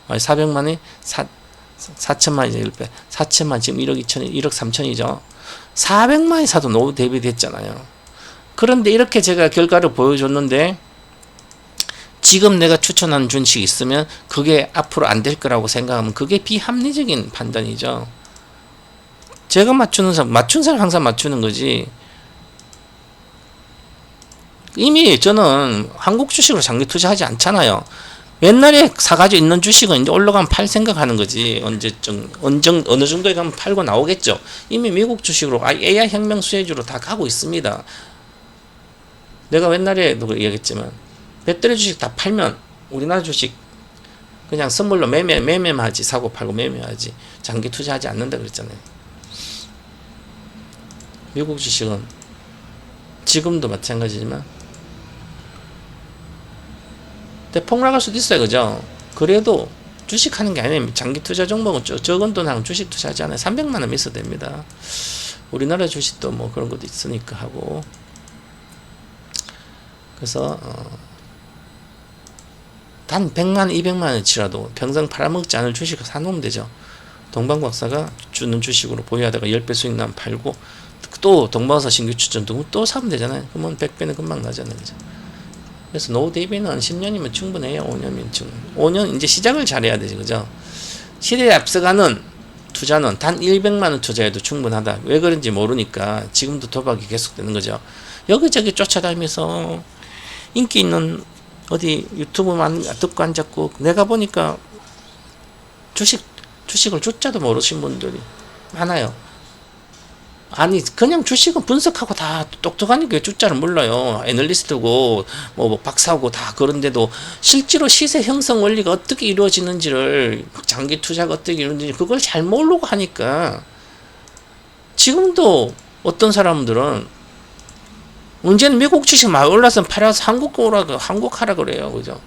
아니 400만원에 4천만이죠. 1배 4천만 지금 1억 2천 1억 3천이죠. 400만원이 사도 노후 대비 됐잖아요. 그런데 이렇게 제가 결과를 보여줬는데 지금 내가 추천한 주식이 있으면 그게 앞으로 안 될 거라고 생각하면 그게 비합리적인 판단이죠. 제가 맞춘 사람 항상 맞추는 거지. 이미 저는 한국 주식으로 장기 투자하지 않잖아요. 옛날에 사가지고 있는 주식은 이제 올라가면 팔 생각하는 거지. 언제쯤 어느 정도에 가면 팔고 나오겠죠. 이미 미국 주식으로 AI 혁명 수혜주로 다 가고 있습니다. 내가 옛날에도 얘기했지만 배터리 주식 다 팔면 우리나라 주식 그냥 선물로 매매만 하지. 사고 팔고 매매하지. 장기 투자하지 않는다 그랬잖아요. 미국 주식은 지금도 마찬가지지만 폭락할 수도 있어요. 그죠? 그래도 주식하는 게 아니에요. 장기 투자 종목은 적은 돈 하면 주식 투자하지 않아요. 300만원 있어도 됩니다. 우리나라 주식도 뭐 그런 것도 있으니까 하고. 그래서 단 100만 200만 원치라도 평생 팔아먹지 않을 주식을 사놓으면 되죠. 동방박사가 주는 주식으로 보유하다가 10배 수익 나면 팔고, 또 동방박사 신규 추천 두고 또 사면 되잖아요. 그러면 100배는 금방 나잖아요. 그죠? 그래서 노후 대비는 10년이면 충분해요. 5년이면 충분. 5년 이제 시작을 잘해야 되지. 그죠? 시대에 앞서가는 투자는 단 100만 원 투자해도 충분하다. 왜 그런지 모르니까 지금도 도박이 계속되는 거죠. 여기저기 쫓아다니면서 인기 있는 어디 유튜브만 듣고 앉았고, 내가 보니까 주식을 주자도 모르신 분들이 많아요. 아니 그냥 주식은 분석하고 다 똑똑하니까 주자를 몰라요. 애널리스트고 뭐 박사고 다 그런데도 실제로 시세 형성 원리가 어떻게 이루어지는지를, 장기 투자가 어떻게 이루어지는지 그걸 잘 모르고 하니까 지금도 어떤 사람들은 언제는 미국 주식 막 올라서 팔아서 한국 하라 그래요. 그죠?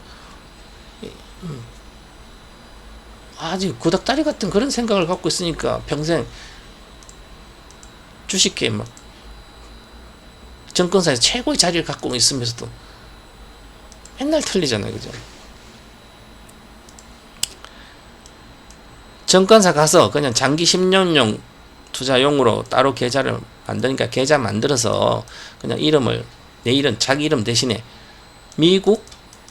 아직 구닥다리 같은 그런 생각을 갖고 있으니까 평생 주식계 막 증권사에서 최고의 자리를 갖고 있으면서도 맨날 틀리잖아요. 그죠? 증권사 가서 그냥 장기 10년용 투자용으로 따로 계좌를 만드니까 계좌 만들어서 그냥 이름을, 내 이름, 자기 이름 대신에 미국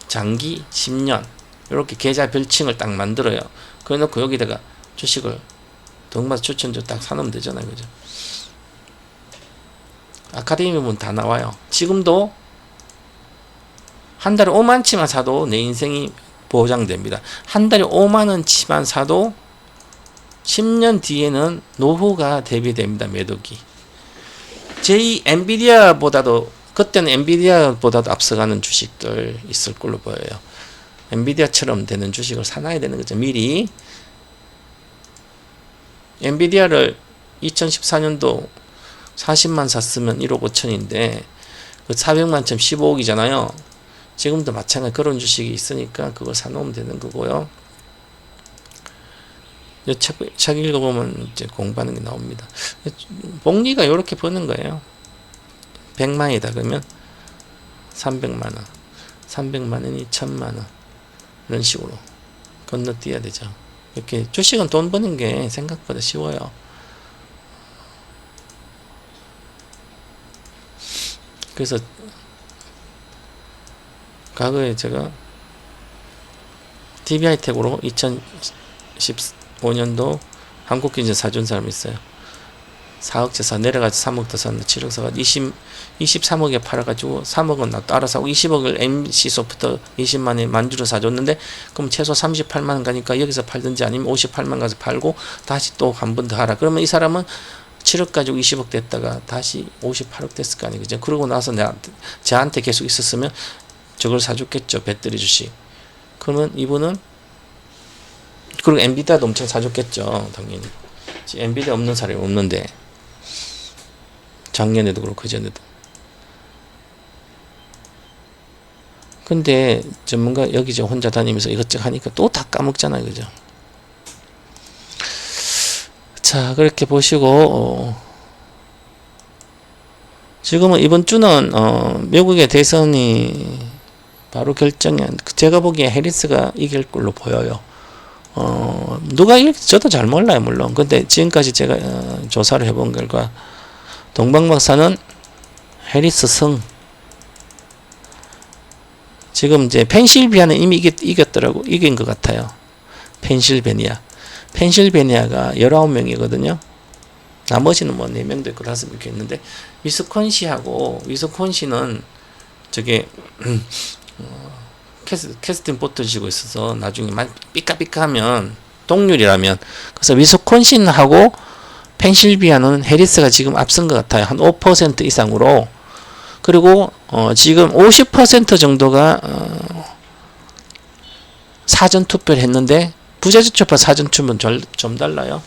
장기 10년 이렇게 계좌 별칭을 딱 만들어요. 그래 놓고 여기다가 주식을 동방박사 추천주 딱 사놓으면 되잖아요. 그죠? 아카데미 보면 다 나와요. 지금도 한 달에 5만치만 사도 내 인생이 보장됩니다. 한 달에 5만원치만 사도 10년 뒤에는 노후가 대비됩니다. 매도기. 엔비디아보다도, 그때는 엔비디아보다도 앞서가는 주식들 있을 걸로 보여요. 엔비디아처럼 되는 주식을 사놔야 되는 거죠. 미리. 엔비디아를 2014년도 40만 샀으면 1억 5천인데 그 400만 점 15억이잖아요. 지금도 마찬가지 그런 주식이 있으니까 그걸 사놓으면 되는 거고요. 책 읽어보면 이제 공부하는 게 나옵니다. 복리가 이렇게 버는 거예요. 100만이다 그러면 300만원, 300만원이 1000만원, 이런 식으로 건너뛰어야 되죠. 이렇게 주식은 돈 버는 게 생각보다 쉬워요. 그래서 과거에 제가 DB하이텍으로 2015년도 한국기준 사준 사람이 있어요. 4억째 사 내려가서 3억 더 샀는데 7억 사가 23억에 팔아가지고 3억은 나 따라 사고 20억을 MC소프트 20만에 만주로 사줬는데, 그럼 최소 38만원 가니까 여기서 팔든지 아니면 58만 가서 팔고 다시 또 한 번 더 하라. 그러면 이 사람은 7억 가지고 20억 됐다가 다시 58억 됐을 거 아니에요. 그죠? 그러고 나서 저한테 계속 있었으면 저걸 사줬겠죠. 배터리 주식. 그러면 이분은, 그리고 엔비디아도 엄청 사줬겠죠. 당연히. 엔비디아 없는 사람이 없는데. 작년에도 그렇고 그전에도. 근데 전문가 여기 저 혼자 다니면서 이것저것 하니까 또 다 까먹잖아요. 그죠? 자, 그렇게 보시고 지금은 이번 주는 미국의 대선이 바로 결정이, 제가 보기에 해리스가 이길 걸로 보여요. 누가 이길지 저도 잘 몰라요, 물론. 근데 지금까지 제가 조사를 해본 결과 동방박사는 해리스 승. 지금 이제 펜실베니아는 이미 이겼더라고. 이긴 것 같아요. 펜실베니아가 19명이거든요. 나머지는 뭐 4명도 있고 5명도 있는데, 위스콘신은 저게 캐스팅 보트 지고 있어서 나중에 삐까삐까하면 동률이라면, 그래서 위스콘신하고 펜실베니아는 해리스가 지금 앞선 것 같아요. 한 5% 이상으로. 그리고 지금 50% 정도가 사전 투표를 했는데, 부재자 투표 사전 투표는 좀 달라요.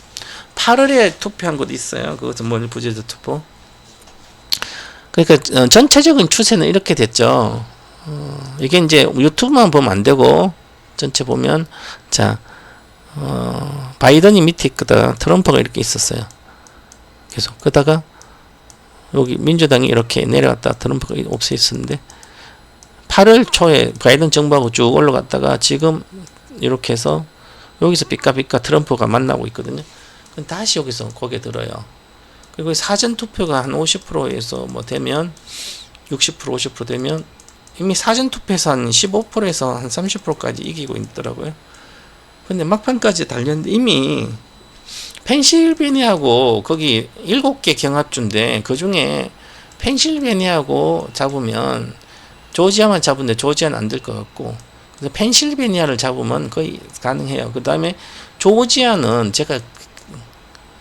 8월에 투표한 것도 있어요. 그것은 뭐 부재자 투표. 그러니까 전체적인 추세는 이렇게 됐죠. 이게 이제 유튜브만 보면 안 되고 전체 보면, 자, 바이든이 밑에 있거든. 트럼프가 이렇게 있었어요. 계속. 그러다가 여기 민주당이 이렇게 내려갔다 트럼프가 옵세 있었는데 8월 초에 바이든 정부하고 쭉 올라갔다가 지금 이렇게 해서 여기서 삐까삐까 트럼프가 만나고 있거든요. 다시 여기서 고개 들어요. 그리고 사전 투표가 한 50%에서 뭐 되면 60% 50% 되면 이미 사전 투표에서 한 15%에서 한 30%까지 이기고 있더라고요. 근데 막판까지 달렸는데 이미 펜실베니아하고 거기 7개 경합주인데 그 중에 펜실베니아하고 잡으면 조지아만 잡은데 조지아는 안 될 것 같고 그래서 펜실베니아를 잡으면 거의 가능해요. 그 다음에 조지아는 제가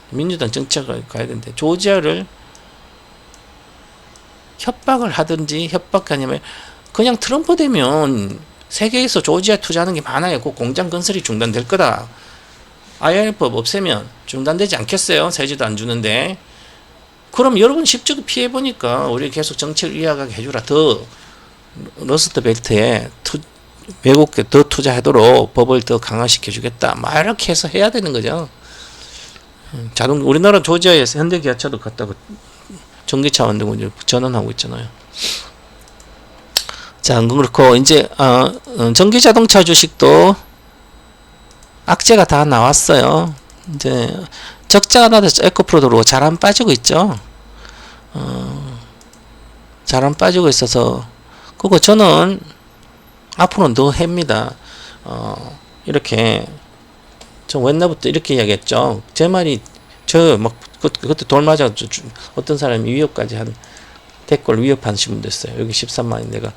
민주당 정책을 가야 되는데 조지아를 협박을 하든지 협박 아니면 그냥 트럼프 되면 세계에서 조지아 투자하는 게 많아요. 그 공장 건설이 중단될 거다. IRF 없애면 중단되지 않겠어요? 세제도 안 주는데. 그럼 여러분 실적 피해보니까 우리 계속 정책을 이어가게 해주라. 더 러스트 벨트에 외국에 더 투자하도록 법을 더 강화시켜주겠다. 막 이렇게 해서 해야 되는 거죠. 우리나라 조지아에서 현대기아차도 갔다가 전기차 만들고 이제 전환하고 있잖아요. 자, 그렇고 이제 전기자동차 주식도 악재가 다 나왔어요. 이제 적자가 나서 에코프로도 잘 안 빠지고 있죠. 잘 안 빠지고 있어서 그거 저는 앞으로는 더 햅니다. 이렇게 저 옛날부터 이렇게 이야기했죠. 제 말이 저 막 그때 돌 맞아 어떤 사람이 위협까지 한 댓글 위협하신 분도 있어요. 여기 13만원 내가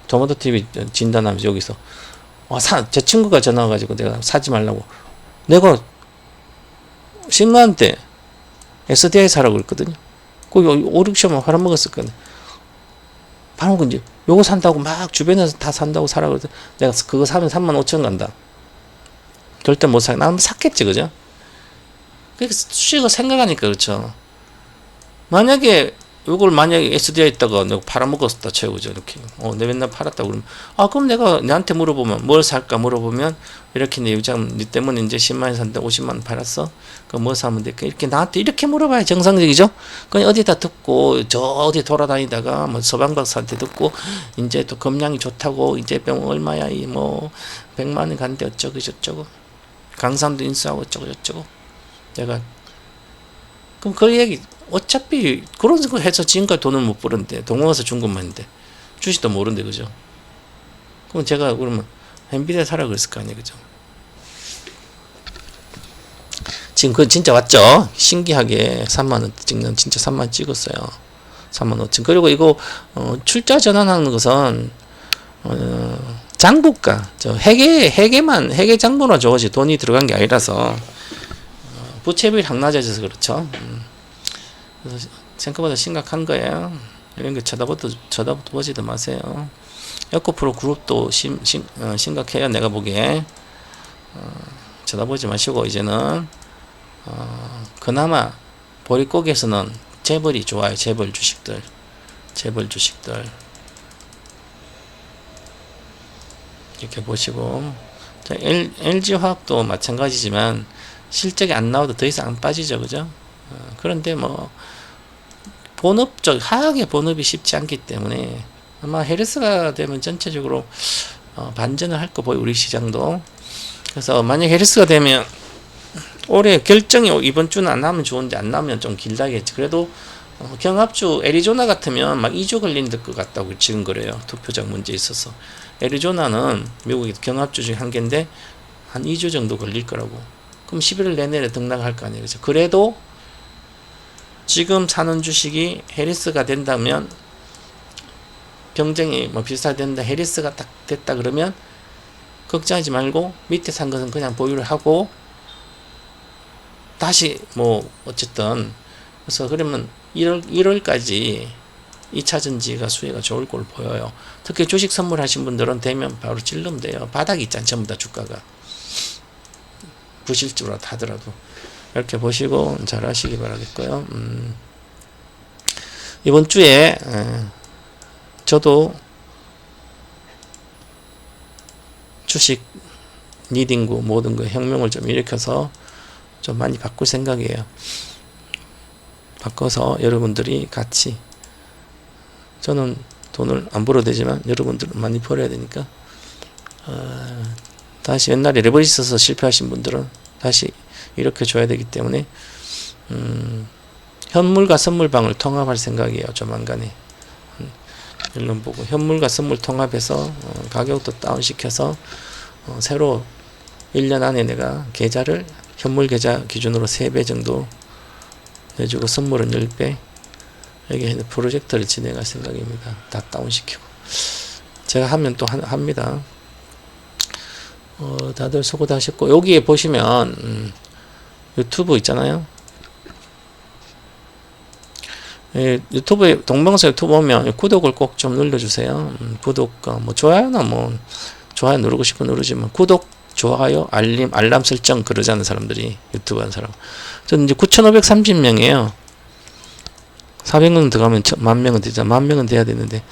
토마토 TV 진단하면서 여기서 제 친구가 전화 와가지고 내가 사지 말라고 내가 10만원 대 SDI 사라고 그랬거든요. 거기 5, 6천만 팔아 먹었을 거네. 바로 이제 요거 산다고 막 주변에서 다 산다고 사라고 그래서 내가 그거 사면 3만 5천 간다. 절대 못 사. 나는 샀겠지, 그죠? 그러니까 수익을 생각하니까 그렇죠. 만약에 요걸 만약에 SDI 있다가 내가 팔아먹었다 최고죠. 이렇게 내가 맨날 팔았다고 그러면 그럼 내가 나한테 물어보면 뭘 살까 물어보면 이렇게 내 유장 니 때문에 이제 10만원 샀는데 50만원 팔았어. 그럼 뭐 사면 될까? 이렇게 나한테 이렇게 물어봐야 정상적이죠. 그냥 어디다 듣고 저 어디 돌아다니다가 뭐 서방 박사한테 듣고 이제 또 검량이 좋다고 이제 병 얼마야 이 뭐 100만원 간대 어쩌고 저쩌고 강산도 인수하고 어쩌고 저쩌고 내가 그럼 그 얘기 어차피 그런 거 해서 지금까지 돈을 못 벌었는데 동원해서 준 것만인데 주식도 모르는데 그죠? 그럼 제가 그러면 엔비디아 사라 그랬을 거 아니에요, 그죠? 지금 그건 진짜 왔죠? 신기하게 3만원 찍는 진짜 3만 찍었어요. 3만 5천. 그리고 이거 출자 전환하는 것은 장부가 회계 장부나 저것이 돈이 들어간 게 아니라서 부채비율 확 낮아져서 그렇죠. 그래서 생각보다 심각한 거예요. 이런 거 쳐다보지도 마세요. 에코프로 그룹도 심각해요. 내가 보기에 쳐다보지 마시고 이제는 그나마 보릿고개에서는 재벌이 좋아요. 재벌 주식들 이렇게 보시고 LG화학도 마찬가지지만 실적이 안 나와도 더 이상 안 빠지죠, 그죠? 그런데 뭐 본업적 화학의 본업이 쉽지 않기 때문에 아마 헤르스가 되면 전체적으로 반전을 할 거 보여 우리 시장도. 그래서 만약 헤르스가 되면 올해 결정이 이번 주는 안 나면 좋은데 안 나면 좀 길다겠지. 그래도 경합주 애리조나 같으면 막 2주 걸리는 것 같다고 지금 그래요. 투표장 문제 있어서. 애리조나는 미국의 경합주 중에 한 개인데 한 2주 정도 걸릴 거라고. 그럼 11월 내내에 등락할 거 아니에요. 그죠? 그래도 지금 사는 주식이 해리스가 된다면 병정이 뭐 비슷하된다 해리스가 딱 됐다 그러면 걱정하지 말고 밑에 산 것은 그냥 보유를 하고 다시 뭐 어쨌든 그래서 그러면 1월까지 2차 전지가 수혜가 좋을 걸로 보여요. 특히 주식 선물하신 분들은 되면 바로 찔러면 돼요. 바닥이 있잖아 전부 다 주가가 부실주라 하더라도 이렇게 보시고 잘 하시기 바라겠고요. 이번 주에 저도 주식 리딩구 모든 거 혁명을 좀 일으켜서 좀 많이 바꿀 생각이에요. 바꿔서 여러분들이 같이, 저는 돈을 안 벌어도 되지만 여러분들은 많이 벌어야 되니까 다시 옛날에 레버리지 써서 실패하신 분들은 다시 이렇게 줘야 되기 때문에 현물과 선물방을 통합할 생각이에요. 조만간에 일론 보고 현물과 선물 통합해서 가격도 다운시켜서 새로 1년 안에 내가 계좌를 현물 계좌 기준으로 3배 정도 내주고 선물은 10배, 여기 프로젝트를 진행할 생각입니다. 다 다운시키고 제가 하면 또 합니다. 다들 수고 하셨고, 여기에 보시면 유튜브 있잖아요. 유튜브에 동방서 유튜브 보면 구독을 꼭 좀 눌러주세요. 구독과 뭐 좋아요나 뭐 좋아요 누르고 싶으면 누르지만 구독, 좋아요, 알람 설정 그러자는 사람들이 유튜브 하는 사람. 저는 이제 9,530명이에요. 400명 들어가면 10,000명은 되잖아. 10,000명은 돼야 되는데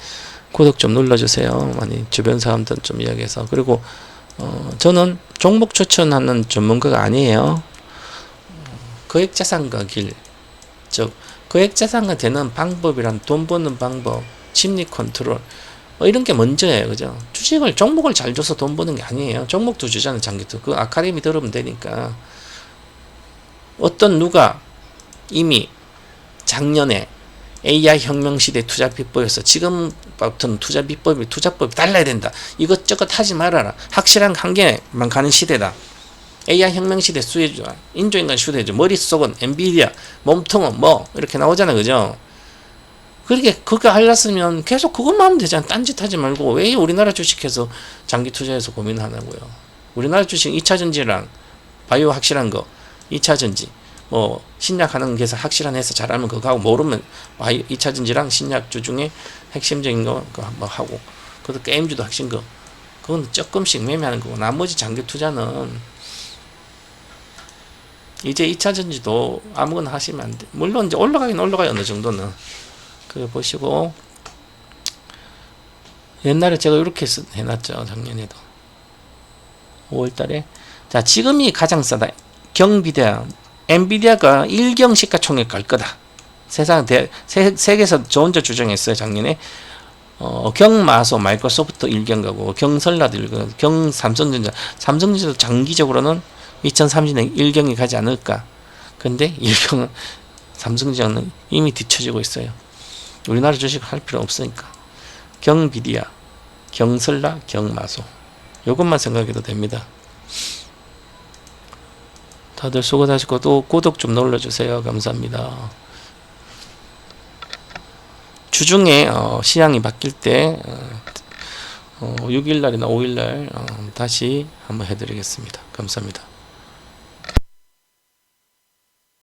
구독 좀 눌러주세요. 많이 주변 사람들 좀 이야기해서. 그리고 저는 종목 추천하는 전문가가 아니에요. 거액자산가 길, 즉 거액자산가 되는 방법이란 돈 버는 방법, 심리 컨트롤 이런 게 먼저예요. 그죠? 주식을, 종목을 잘 줘서 돈 버는 게 아니에요. 종목도 주잖아요. 장기투. 그 아카데미 들으면 되니까. 어떤 누가 이미 작년에 AI 혁명 시대 투자 비법에서 지금부터는 투자법이 달라야 된다. 이것저것 하지 말아라. 확실한 한계만 가는 시대다. AI 혁명 시대 수혜주, 인조인간 수혜주, 머릿속은 엔비디아, 몸통은 뭐 이렇게 나오잖아, 그죠? 그렇게 하려면 계속 그것만 하면 되잖아. 딴짓 하지 말고 왜 우리나라 주식해서 장기 투자해서 고민하냐고요. 우리나라 주식 2차전지랑 바이오 확실한 거, 2차전지 뭐 신약하는 게서 확실한 해서 잘하면 그거 하고, 모르면 2차전지랑 신약주 중에 핵심적인 거 그거 한번 하고, 그것도 게임주도 핵심 거, 그건 조금씩 매매하는 거고, 나머지 장기 투자는 이제 2차전지도 아무거나 하시면 안 돼. 물론 이제 올라가긴 올라가요. 어느 정도는. 그거 보시고, 옛날에 제가 이렇게 해놨죠. 작년에도 5월달에. 자, 지금이 가장 싸다. 경비대야, 엔비디아가 1경 시가총액 갈 거다. 세계에서 저 혼자 주장했어요. 작년에. 경마소 마이크로소프트 1경 가고, 경설라도 1경, 삼성전자도 장기적으로는 2030년 1경이 가지 않을까. 근데 1경은 삼성전자는 이미 뒤처지고 있어요. 우리나라 주식 할 필요 없으니까. 경비디아, 경설라, 경마소. 요것만 생각해도 됩니다. 다들 수고하시고 또 구독 좀 눌러주세요. 감사합니다. 주중에 시향이 바뀔 때 6일날이나 5일날 다시 한번 해드리겠습니다. 감사합니다.